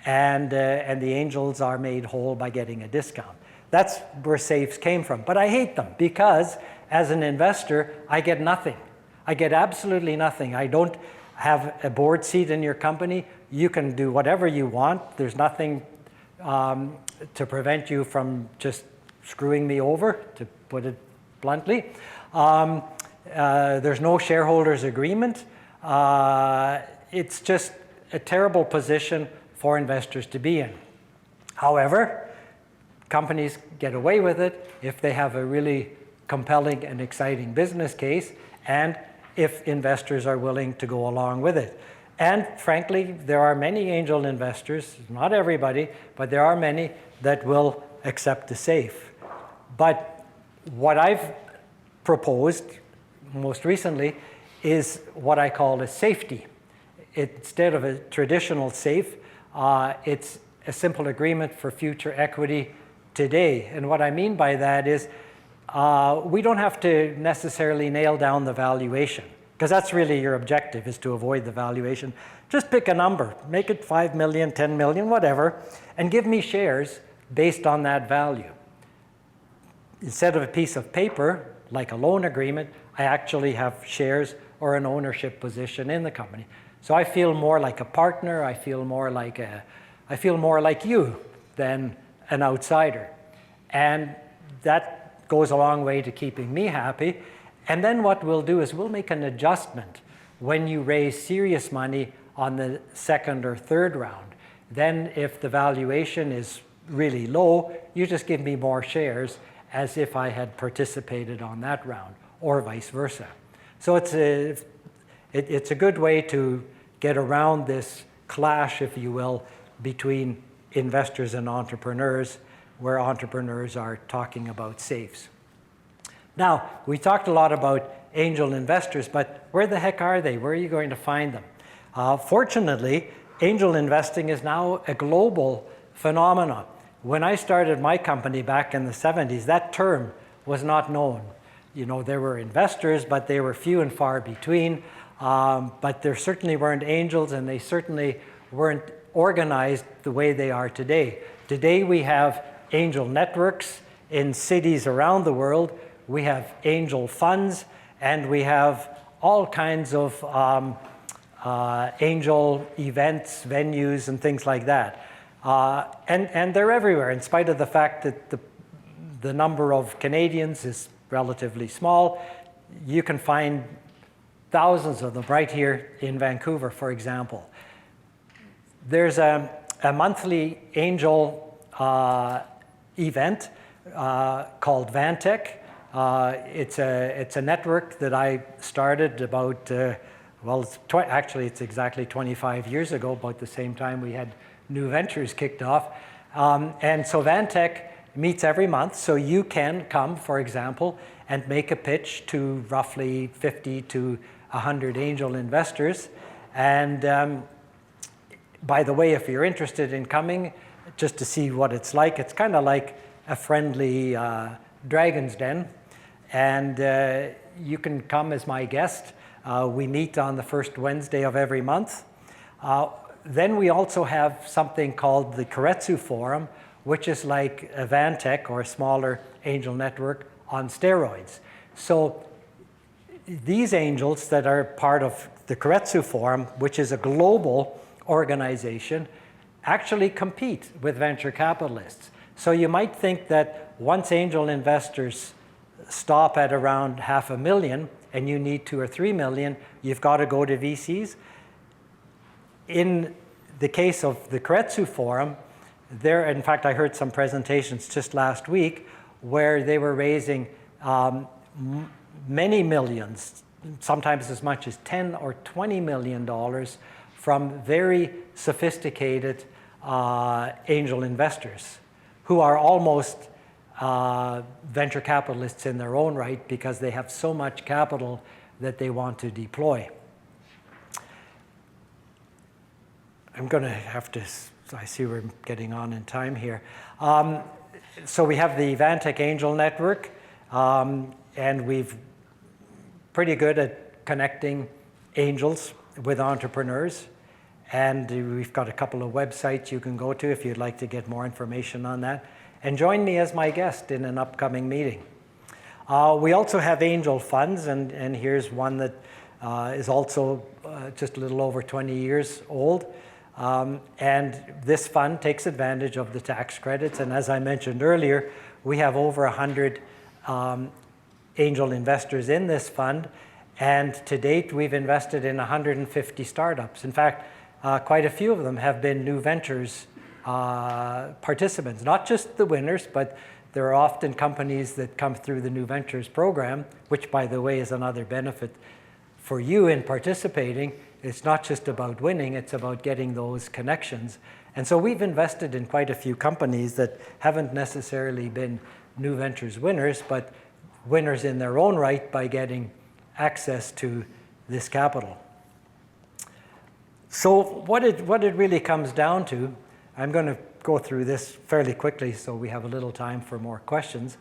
and the angels are made whole by getting a discount. That's where SAFEs came from. But I hate them because as an investor, I get nothing. I get absolutely nothing. I don't have a board seat in your company. You can do whatever you want. There's nothing to prevent you from just screwing me over, to put it bluntly. There's no shareholders agreement. It's just a terrible position for investors to be in. However, companies get away with it if they have a really compelling and exciting business case, and if investors are willing to go along with it. And frankly, there are many angel investors, not everybody, but there are many that will accept a SAFE. But what I've proposed most recently is what I call a safety. Instead of a traditional SAFE, it's a simple agreement for future equity today. And what I mean by that is we don't have to necessarily nail down the valuation, because that's really your objective, is to avoid the valuation. Just pick a number, make it 5 million, 10 million, whatever, and give me shares based on that value. Instead of a piece of paper, like a loan agreement, I actually have shares or an ownership position in the company. So I feel more like a partner, I feel more like you than an outsider. And that goes a long way to keeping me happy. And then what we'll do is we'll make an adjustment when you raise serious money on the second or third round. Then if the valuation is really low, you just give me more shares as if I had participated on that round, or vice versa. So it's a good way to get around this clash, if you will, between investors and entrepreneurs, where entrepreneurs are talking about SAFEs. Now, we talked a lot about angel investors, but where the heck are they? Where are you going to find them? Fortunately, angel investing is now a global phenomenon. When I started my company back in the 70s, that term was not known. there were investors, but they were few and far between. But there certainly weren't angels, and they certainly weren't organized the way they are today. Today we have angel networks in cities around the world. We have angel funds, and we have all kinds of angel events, venues, and things like that. And they're everywhere, in spite of the fact that the number of Canadians is relatively small. You can find thousands of them right here in Vancouver, for example. There's a monthly angel event called Vantec. It's a network that I started about, actually it's exactly 25 years ago, about the same time we had New Ventures kicked off. And so Vantec meets every month, so you can come, for example, and make a pitch to roughly 50 to 100 angel investors. And by the way, if you're interested in coming, just to see what it's kind of like a friendly Dragon's Den. And you can come as my guest. We meet on the first Wednesday of every month. Then we also have something called the Keiretsu Forum, which is like a Vantec or a smaller angel network on steroids. So these angels that are part of the Keiretsu Forum, which is a global organization, actually compete with venture capitalists. So you might think that once angel investors stop at around $500,000 and you need 2 or 3 million, you've got to go to VCs. In the case of the Keiretsu Forum, in fact, I heard some presentations just last week where they were raising many millions, sometimes as much as 10 or 20 million dollars from very sophisticated angel investors who are almost venture capitalists in their own right because they have so much capital that they want to deploy. I'm going to have to, I see we're getting on in time here. So we have the Vantec Angel Network, and we've pretty good at connecting angels with entrepreneurs. And we've got a couple of websites you can go to if you'd like to get more information on that. And join me as my guest in an upcoming meeting. We also have angel funds, and here's one that is also just a little over 20 years old. And this fund takes advantage of the tax credits. And as I mentioned earlier, we have over 100 angel investors in this fund. And to date, we've invested in 150 startups. In fact, quite a few of them have been New Ventures participants, not just the winners, but there are often companies that come through the New Ventures program, which, by the way, is another benefit for you in participating. It's not just about winning, it's about getting those connections. And so we've invested in quite a few companies that haven't necessarily been New Ventures winners, but winners in their own right by getting access to this capital. So what it really comes down to, I'm going to go through this fairly quickly so we have a little time for more questions,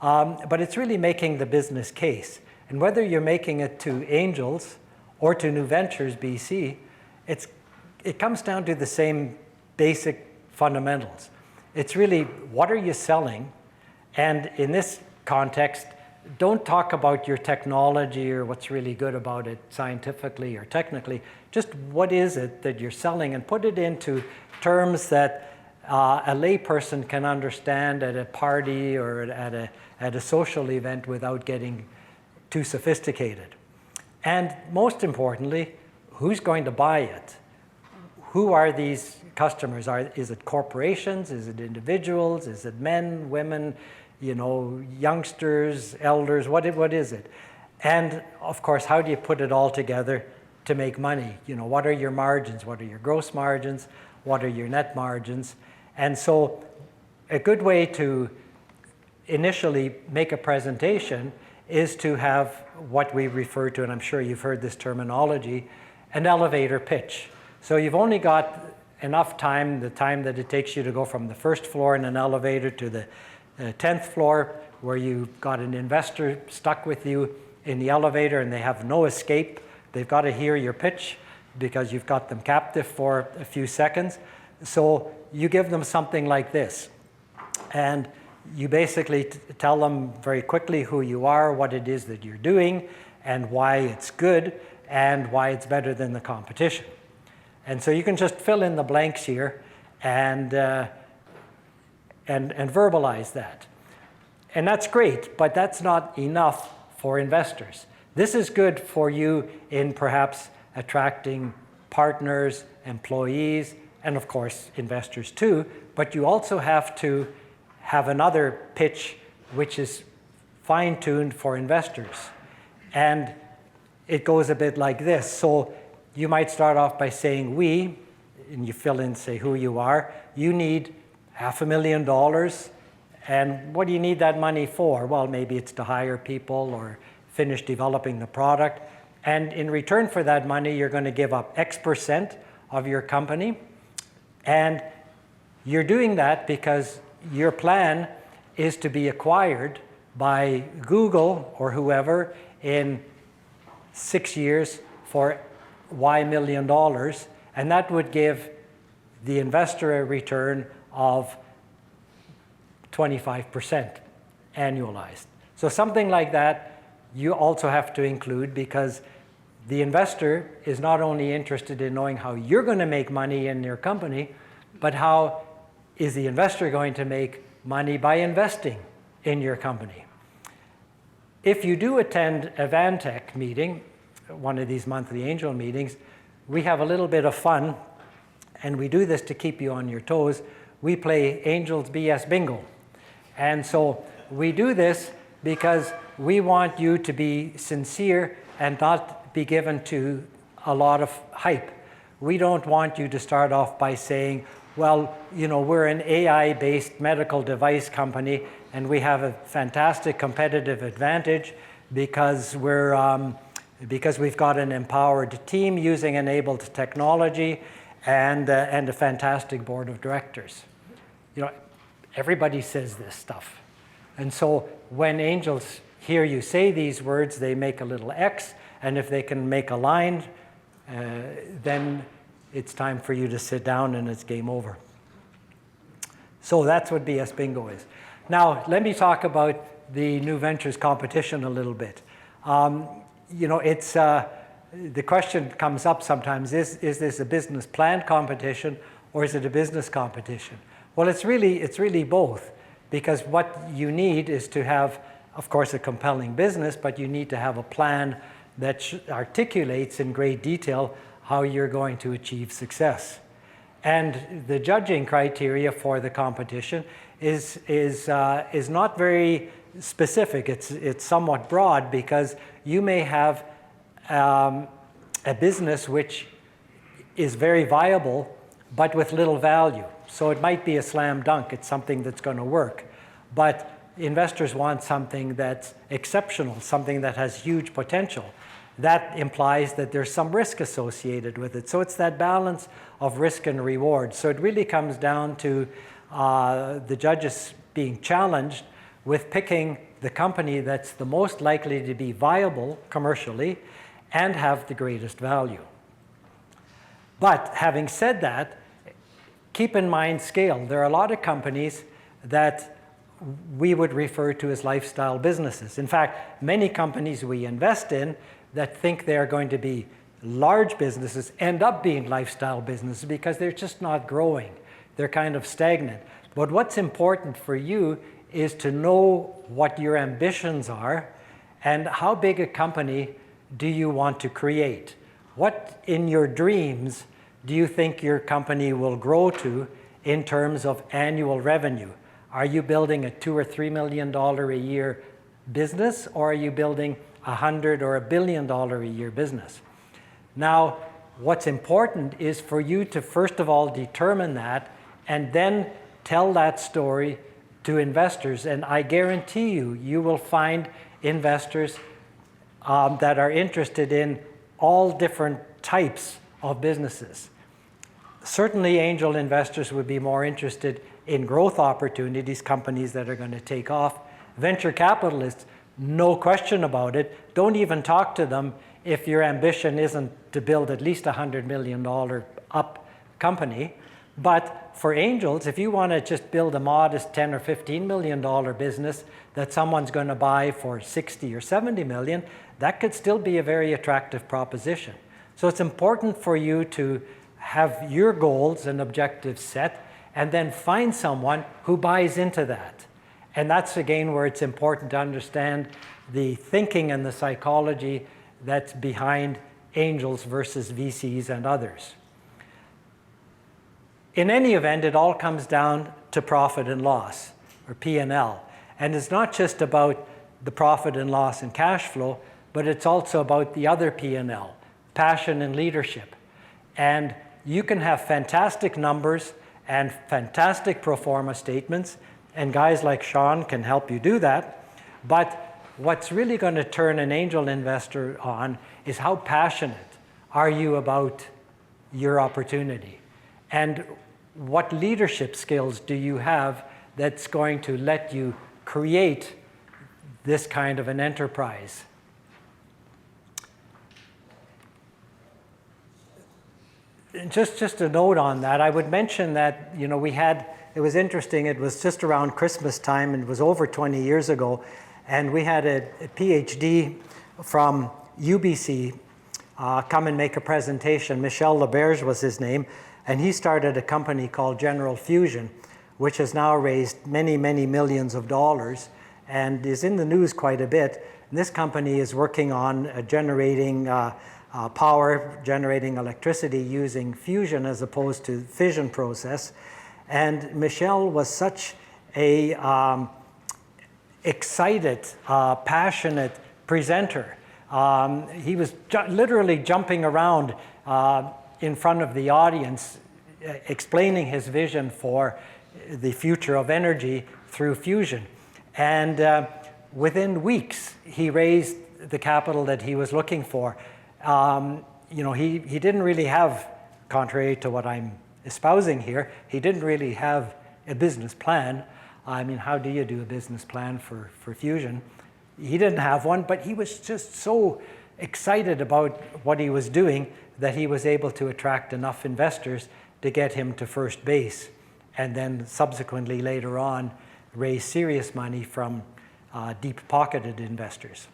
but it's really making the business case. And whether you're making it to angels or to New Ventures BC, it comes down to the same basic fundamentals. It's really, what are you selling? And in this context, don't talk about your technology or what's really good about it scientifically or technically. Just what is it that you're selling, and put it into terms that a layperson can understand at a party or at a social event without getting too sophisticated. And most importantly, who's going to buy it? Who are these customers? Is it corporations? Is it individuals? Is it men, women, youngsters, elders? What is it? And of course, how do you put it all together to make money? What are your margins? What are your gross margins? What are your net margins? And so a good way to initially make a presentation is to have what we refer to, and I'm sure you've heard this terminology, an elevator pitch. So you've only got enough time, the time that it takes you to go from the first floor in an elevator to the 10th floor, where you've got an investor stuck with you in the elevator and they have no escape. They've got to hear your pitch because you've got them captive for a few seconds. So you give them something like this. And you basically tell them very quickly who you are, what it is that you're doing, and why it's good, and why it's better than the competition. And so you can just fill in the blanks here and verbalize that. And that's great, but that's not enough for investors. This is good for you in perhaps attracting partners, employees, and of course investors too, but you also have to have another pitch which is fine-tuned for investors. And it goes a bit like this. So you might start off by saying we, and you fill in, say who you are. You need $500,000. And what do you need that money for? Well, maybe it's to hire people or finish developing the product. And in return for that money, you're going to give up X% of your company. And you're doing that because your plan is to be acquired by Google or whoever in 6 years for Y million, and that would give the investor a return of 25% annualized. So something like that you also have to include, because the investor is not only interested in knowing how you're going to make money in your company, but how is the investor going to make money by investing in your company. If you do attend a Vantech meeting, one of these monthly angel meetings, we have a little bit of fun, and we do this to keep you on your toes. We play Angels BS Bingo. And so we do this because we want you to be sincere and not be given to a lot of hype. We don't want you to start off by saying, well, you know, we're an AI-based medical device company and we have a fantastic competitive advantage because we've got an empowered team using enabled technology and a fantastic board of directors. You know, everybody says this stuff. And so when angels hear you say these words, they make a little X, and if they can make a line, then it's time for you to sit down and it's game over. So that's what BS Bingo is. Now, let me talk about the New Ventures competition a little bit. You know, it's, the question comes up sometimes, is this a business plan competition or is it a business competition? Well, it's really both, because what you need is to have, of course, a compelling business, but you need to have a plan that articulates in great detail how you're going to achieve success. And the judging criteria for the competition is not very specific. It's somewhat broad, because you may have a business which is very viable but with little value. So it might be a slam dunk. It's something that's going to work. But investors want something that's exceptional, something that has huge potential. That implies that there's some risk associated with it. So it's that balance of risk and reward. So it really comes down to the judges being challenged with picking the company that's the most likely to be viable commercially and have the greatest value. But having said that, keep in mind scale. There are a lot of companies that we would refer to as lifestyle businesses. In fact, many companies we invest in that think they're going to be large businesses end up being lifestyle businesses because they're just not growing. They're kind of stagnant. But what's important for you is to know what your ambitions are and how big a company do you want to create. What in your dreams do you think your company will grow to in terms of annual revenue? Are you building a $2 or $3 million a year business, or are you building $100 or $1 billion a year business? Now, what's important is for you to first of all determine that and then tell that story to investors. And I guarantee you, you will find investors that are interested in all different types of businesses. Certainly, angel investors would be more interested in growth opportunities, companies that are going to take off. Venture capitalists, no question about it, don't even talk to them if your ambition isn't to build at least $100 million up company. But for angels, if you want to just build a modest $10 or $15 million business that someone's going to buy for 60 or 70 million, that could still be a very attractive proposition. So it's important for you to have your goals and objectives set and then find someone who buys into that. And that's again where it's important to understand the thinking and the psychology that's behind angels versus VCs and others. In any event, it all comes down to profit and loss, or P&L. And it's not just about the profit and loss and cash flow, but it's also about the other P&L, passion and leadership. And you can have fantastic numbers and fantastic pro forma statements, and guys like Sean can help you do that. But what's really going to turn an angel investor on is how passionate are you about your opportunity? And what leadership skills do you have that's going to let you create this kind of an enterprise? Just a note on that, I would mention that, you know, it was interesting, it was just around Christmas time, and it was over 20 years ago, and we had a PhD from UBC come and make a presentation. Michel Laberge was his name, and he started a company called General Fusion, which has now raised many, many millions of dollars and is in the news quite a bit. And this company is working on generating power, generating electricity using fusion as opposed to fission process. And Michel was such a excited, passionate presenter. He was literally jumping around in front of the audience, explaining his vision for the future of energy through fusion. And within weeks, he raised the capital that he was looking for. You know, he didn't really have, contrary to what I'm espousing here, he didn't really have a business plan. I mean, how do you do a business plan for fusion? He didn't have one, but he was just so excited about what he was doing that he was able to attract enough investors to get him to first base, and then subsequently later on raise serious money from deep-pocketed investors.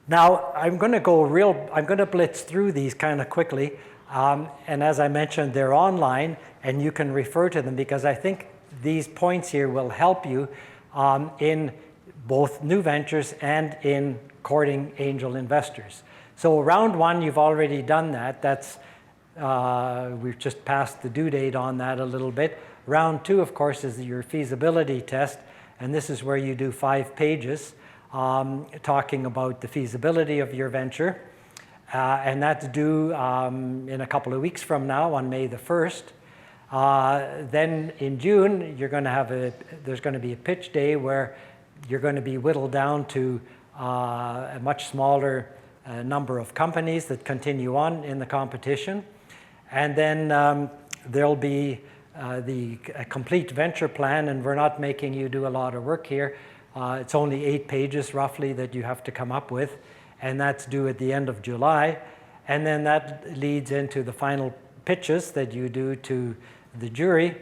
Now, I'm going to blitz through these kind of quickly, and as I mentioned, they're online, and you can refer to them because I think these points here will help you in both new ventures and in courting angel investors. So round one, you've already done that. That's we've just passed the due date on that a little bit. Round two, of course, is your feasibility test, and this is where you do 5 pages talking about the feasibility of your venture. And that's due in a couple of weeks from now on May the 1st. Then in June, there's going to be a pitch day where you're going to be whittled down to a much smaller number of companies that continue on in the competition. And then there'll be a complete venture plan, and we're not making you do a lot of work here. It's only 8 pages roughly that you have to come up with, and that's due at the end of July. And then that leads into the final pitches that you do to the jury,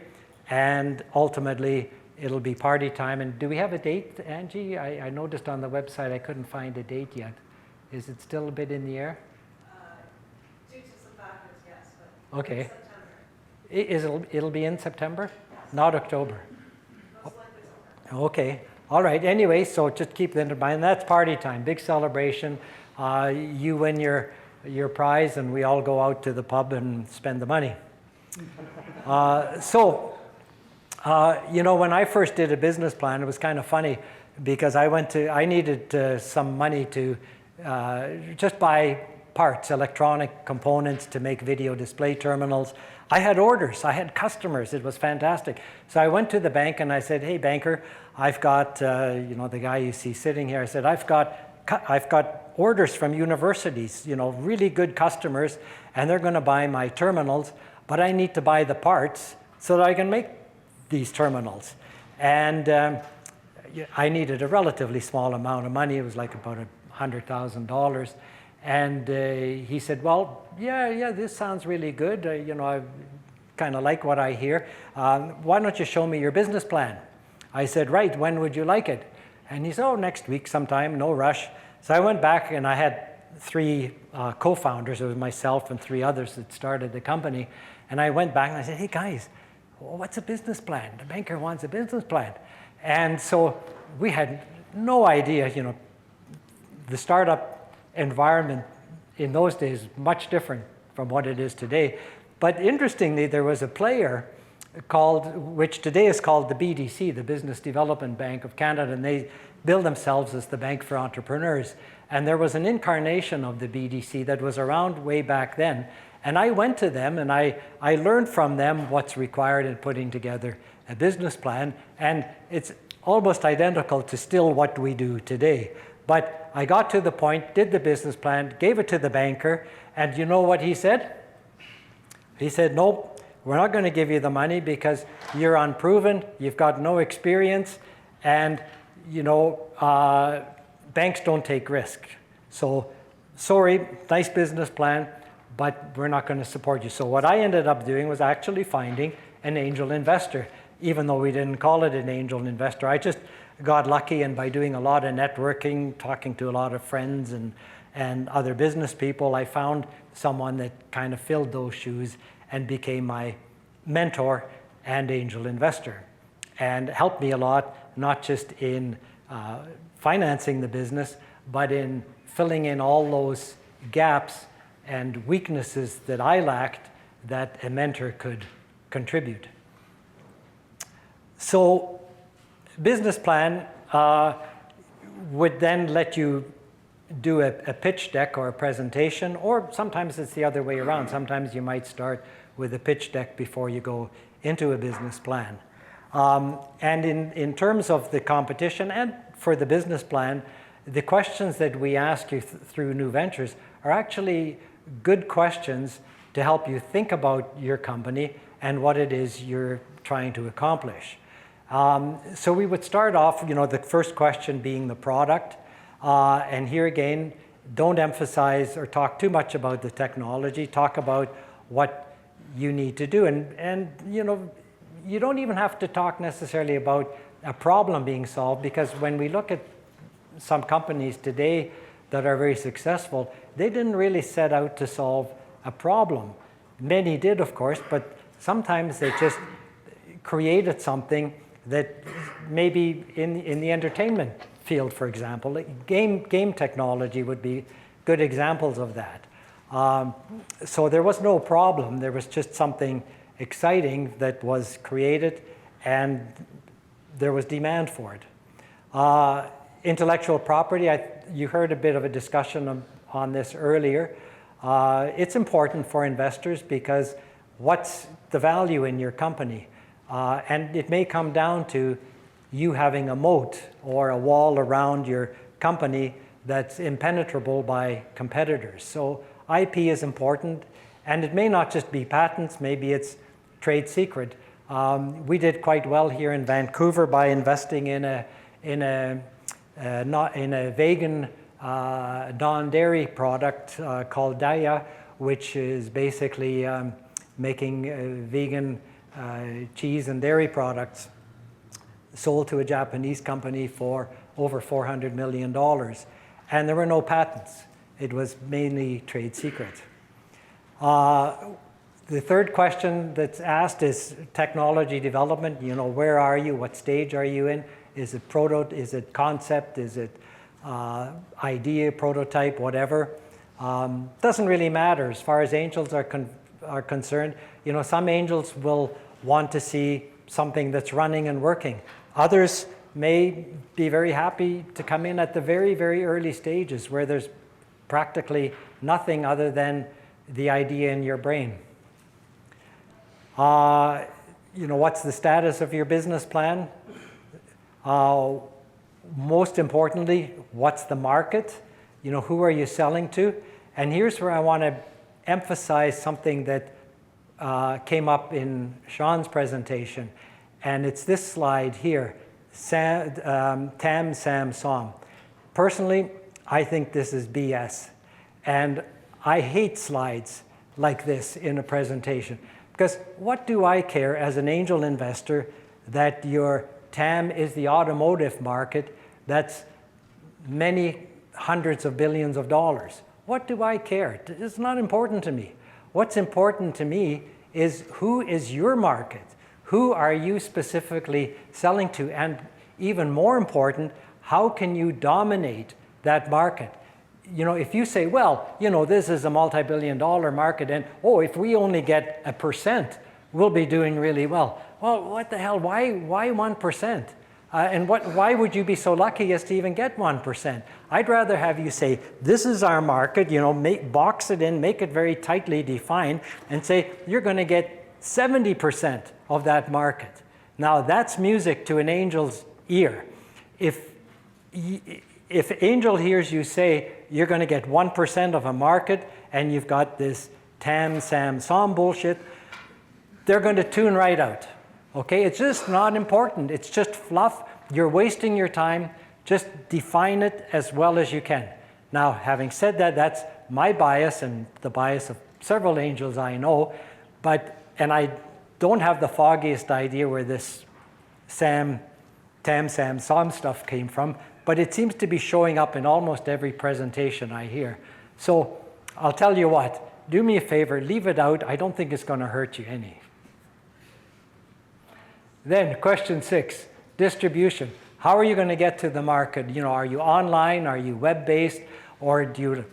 and ultimately it'll be party time. And do we have a date, Angie? I noticed on the website I couldn't find a date yet. Is it still a bit in the air? Due to some factors, yes, but okay. September. It'll be in September? Not October? Most likely September. Okay. All right. Anyway, so just keep that in mind. That's party time, big celebration. You win your prize, and we all go out to the pub and spend the money. You know, when I first did a business plan, it was kind of funny because I needed some money to just buy parts, electronic components to make video display terminals. I had orders, I had customers, it was fantastic. So I went to the bank and I said, hey banker, I've got, you know, the guy you see sitting here, I said, I've got orders from universities, you know, really good customers, and they're going to buy my terminals, but I need to buy the parts so that I can make these terminals. And I needed a relatively small amount of money. It was like about $100,000. And he said, well, yeah, this sounds really good. You know, I kind of like what I hear. Why don't you show me your business plan? I said, right, when would you like it? And he said, oh, next week sometime, no rush. So I went back and I had 3 co-founders. It was myself and 3 others that started the company. And I went back and I said, hey guys, what's a business plan? The banker wants a business plan. And so we had no idea, you know, the startup environment in those days much different from what it is today. But interestingly, there was a player which today is called the BDC, the Business Development Bank of Canada, and they bill themselves as the Bank for Entrepreneurs. And there was an incarnation of the BDC that was around way back then. And I went to them and I learned from them what's required in putting together a business plan. And it's almost identical to still what we do today. But I got to the point, did the business plan, gave it to the banker, and you know what he said? He said, nope, we're not going to give you the money because you're unproven, you've got no experience, and you know, banks don't take risk. So sorry, nice business plan, but we're not going to support you. So what I ended up doing was actually finding an angel investor, even though we didn't call it an angel investor. I just got lucky, and by doing a lot of networking, talking to a lot of friends and other business people, I found someone that kind of filled those shoes and became my mentor and angel investor, and helped me a lot, not just in financing the business, but in filling in all those gaps and weaknesses that I lacked that a mentor could contribute. So business plan would then let you do a pitch deck or a presentation, or sometimes it's the other way around. Sometimes you might start with a pitch deck before you go into a business plan. And in terms of the competition and for the business plan, the questions that we ask you through New Ventures are actually good questions to help you think about your company and what it is you're trying to accomplish. So we would start off, you know, the first question being the product. And here again, don't emphasize or talk too much about the technology. Talk about what you need to do. And you know, you don't even have to talk necessarily about a problem being solved, because when we look at some companies today that are very successful, they didn't really set out to solve a problem. Many did, of course, but sometimes they just created something that maybe in the entertainment field, for example, game technology would be good examples of that. So there was no problem. There was just something exciting that was created, and there was demand for it. Intellectual property, you heard a bit of a discussion on this earlier. It's important for investors because what's the value in your company? And it may come down to you having a moat or a wall around your company that's impenetrable by competitors. So IP is important, and it may not just be patents, maybe it's trade secret. We did quite well here in Vancouver by investing in a vegan non-dairy product called Daya, which is basically making vegan cheese and dairy products, sold to a Japanese company for over $400 million. And there were no patents. It was mainly trade secret. The third question that's asked is technology development. You know, where are you? What stage are you in? Is it is it concept? Is it idea, prototype, whatever? Doesn't really matter as far as angels are concerned. You know, some angels will want to see something that's running and working. Others may be very happy to come in at the very, very early stages where there's practically nothing other than the idea in your brain. You know, what's the status of your business plan? Most importantly, what's the market? You know, who are you selling to? And here's where I want to emphasize something that came up in Sean's presentation, and it's this slide here. TAM, SAM, SOM. Personally, I think this is BS. And I hate slides like this in a presentation. Because what do I care as an angel investor that your TAM is the automotive market that's many hundreds of billions of dollars? What do I care? It's not important to me. What's important to me is who is your market? Who are you specifically selling to? And even more important, how can you dominate that market? You know, if you say, well, you know, this is a multi-billion-dollar market, and oh, if we only get 1%, we'll be doing really well. Well, what the hell? Why 1%? And why would you be so lucky as to even get 1%? I'd rather have you say, this is our market, you know, box it in, make it very tightly defined, and say, you're going to get 70% of that market. Now, that's music to an angel's ear. If angel hears you say, you're going to get 1% of a market, and you've got this TAM, SAM, SOM bullshit, they're going to tune right out. Okay, it's just not important. It's just fluff. You're wasting your time. Just define it as well as you can. Now, having said that, that's my bias and the bias of several angels I know, and I don't have the foggiest idea where this TAM, SAM, SOM stuff came from, but it seems to be showing up in almost every presentation I hear. So I'll tell you what, do me a favor, leave it out. I don't think it's going to hurt you any. Then question 6, distribution. How are you going to get to the market? You know, are you online? Are you web-based? Or do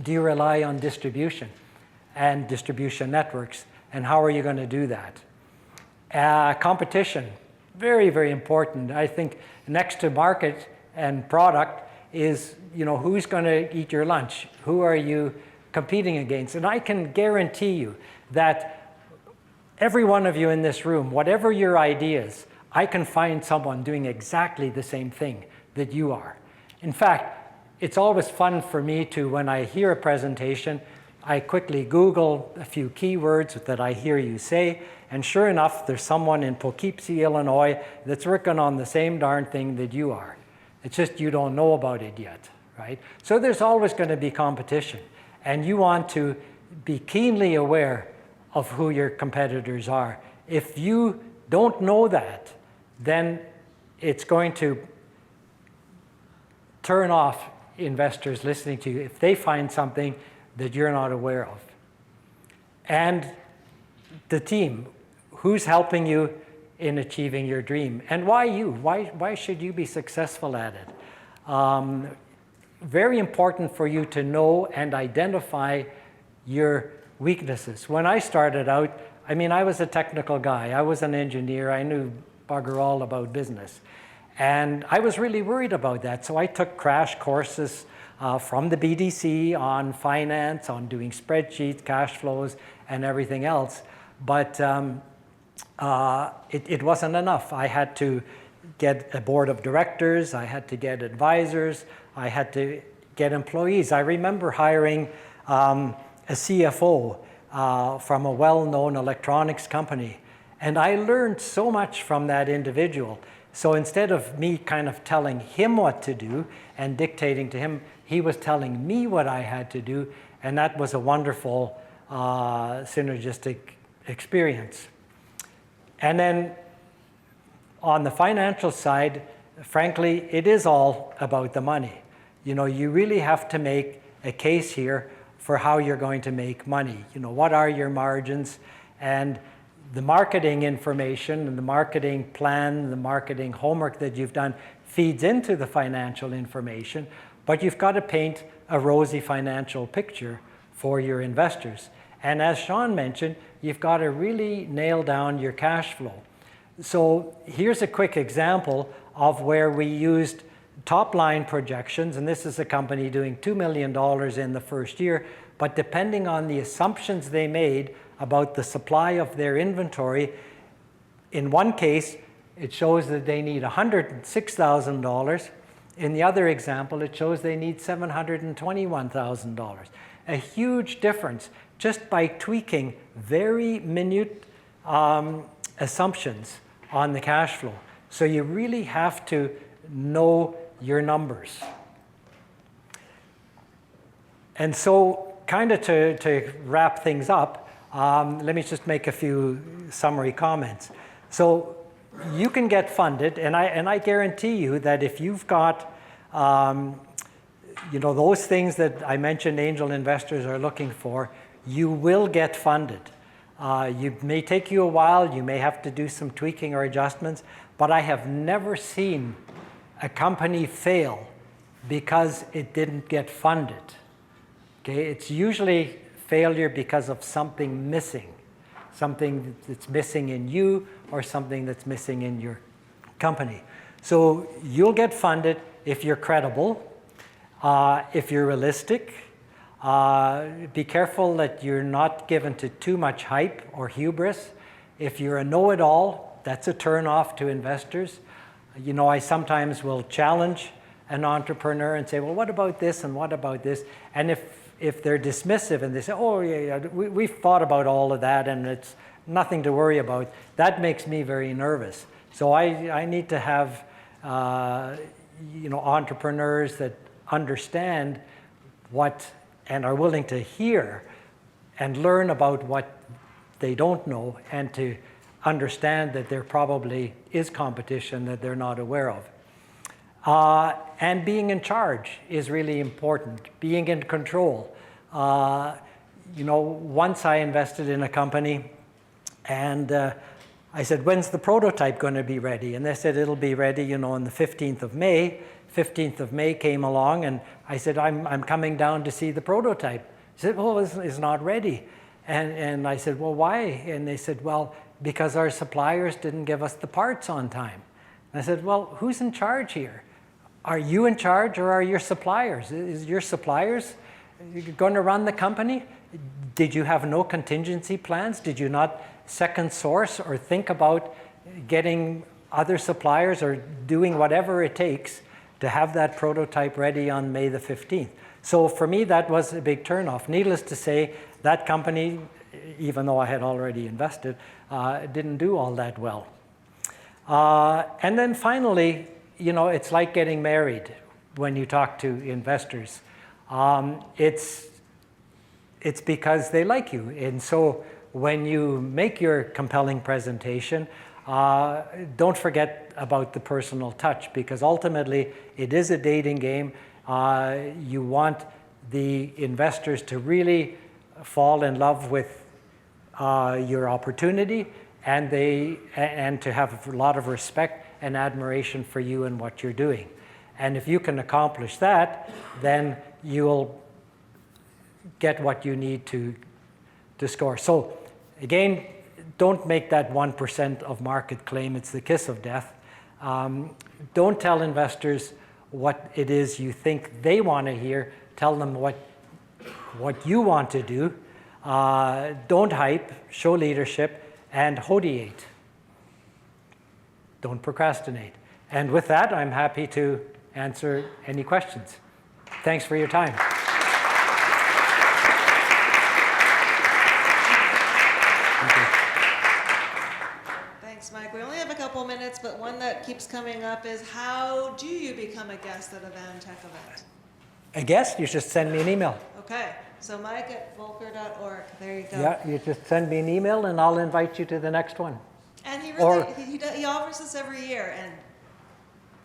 you rely on distribution and distribution networks? And how are you going to do that? Competition, very, very important. I think next to market and product is, you know, who's going to eat your lunch? Who are you competing against? And I can guarantee you that every one of you in this room, whatever your ideas, I can find someone doing exactly the same thing that you are. In fact, it's always fun for me to, when I hear a presentation, I quickly Google a few keywords that I hear you say, and sure enough, there's someone in Poughkeepsie, Illinois, that's working on the same darn thing that you are. It's just you don't know about it yet, right? So there's always going to be competition, and you want to be keenly aware of who your competitors are. If you don't know that, then it's going to turn off investors listening to you if they find something that you're not aware of. And the team, who's helping you in achieving your dream? And why you? Why should you be successful at it? Very important for you to know and identify your weaknesses. When I started out, I mean, I was a technical guy. I was an engineer. I knew bugger all about business. And I was really worried about that. So I took crash courses from the BDC on finance, on doing spreadsheets, cash flows, and everything else. But it wasn't enough. I had to get a board of directors. I had to get advisors. I had to get employees. I remember hiring a CFO from a well-known electronics company. And I learned so much from that individual. So instead of me kind of telling him what to do and dictating to him, he was telling me what I had to do. And that was a wonderful synergistic experience. And then on the financial side, frankly, it is all about the money. You know, you really have to make a case here for how you're going to make money. You know, what are your margins? And the marketing information and the marketing plan, the marketing homework that you've done feeds into the financial information, but you've got to paint a rosy financial picture for your investors. And as Sean mentioned, you've got to really nail down your cash flow. So here's a quick example of where we used top-line projections, and this is a company doing $2 million in the first year, but depending on the assumptions they made about the supply of their inventory, in one case, it shows that they need $106,000. In the other example, it shows they need $721,000. A huge difference just by tweaking very minute assumptions on the cash flow. So you really have to know your numbers. And so kind of to wrap things up, let me just make a few summary comments. So you can get funded, and I guarantee you that if you've got those things that I mentioned angel investors are looking for, you will get funded. It may take you a while, you may have to do some tweaking or adjustments, but I have never seen a company fail because it didn't get funded. Okay, it's usually failure because of something missing, something that's missing in you or something that's missing in your company. So you'll get funded if you're credible, if you're realistic. Be careful that you're not given to too much hype or hubris. If you're a know-it-all, that's a turn-off to investors. I sometimes will challenge an entrepreneur and say, well, what about this and what about this? And if they're dismissive and they say, oh, yeah, we've thought about all of that and it's nothing to worry about, that makes me very nervous. So I need to have entrepreneurs that understand what and are willing to hear and learn about what they don't know and to understand that there probably is competition that they're not aware of. And being in charge is really important, being in control. Once I invested in a company and I said, when's the prototype going to be ready? And they said, it'll be ready, on the 15th of May. 15th of May came along and I said, I'm coming down to see the prototype. He said, oh, it's not ready. And I said, well, why? And they said, well, because our suppliers didn't give us the parts on time. And I said, well, who's in charge here? Are you in charge or are your suppliers? Is your suppliers going to run the company? Did you have no contingency plans? Did you not second source or think about getting other suppliers or doing whatever it takes to have that prototype ready on May the 15th? So for me, that was a big turnoff. Needless to say, that company, even though I had already invested, didn't do all that well. And then finally, it's like getting married when you talk to investors. It's because they like you. And so when you make your compelling presentation, don't forget about the personal touch, because ultimately it is a dating game. You want the investors to really fall in love with your opportunity and to have a lot of respect and admiration for you and what you're doing. And if you can accomplish that, then you'll get what you need to score. So again, don't make that 1% of market claim. It's the kiss of death. Don't tell investors what it is you think they want to hear. Tell them what you want to do. Don't hype, show leadership, and hodeiate. Don't procrastinate. And with that, I'm happy to answer any questions. Thanks for your time. Thanks, Mike. We only have a couple minutes, but one that keeps coming up is, how do you become a guest at a Vantech event? A guest? You just send me an email. Okay, so mike@volker.org. There you go. Yeah, you just send me an email and I'll invite you to the next one. And he really, he offers this every year,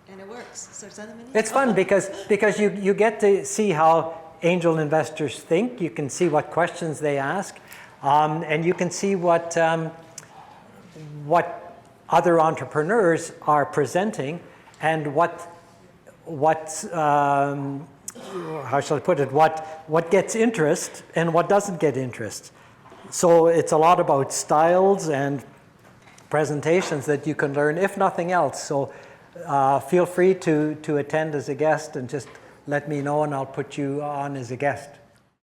and it works. So send them an email. It's fun because you get to see how angel investors think. You can see what questions they ask, and you can see what other entrepreneurs are presenting, and what how shall I put it? What gets interest and what doesn't get interest. So it's a lot about styles and presentations that you can learn, if nothing else. So feel free to attend as a guest and just let me know and I'll put you on as a guest.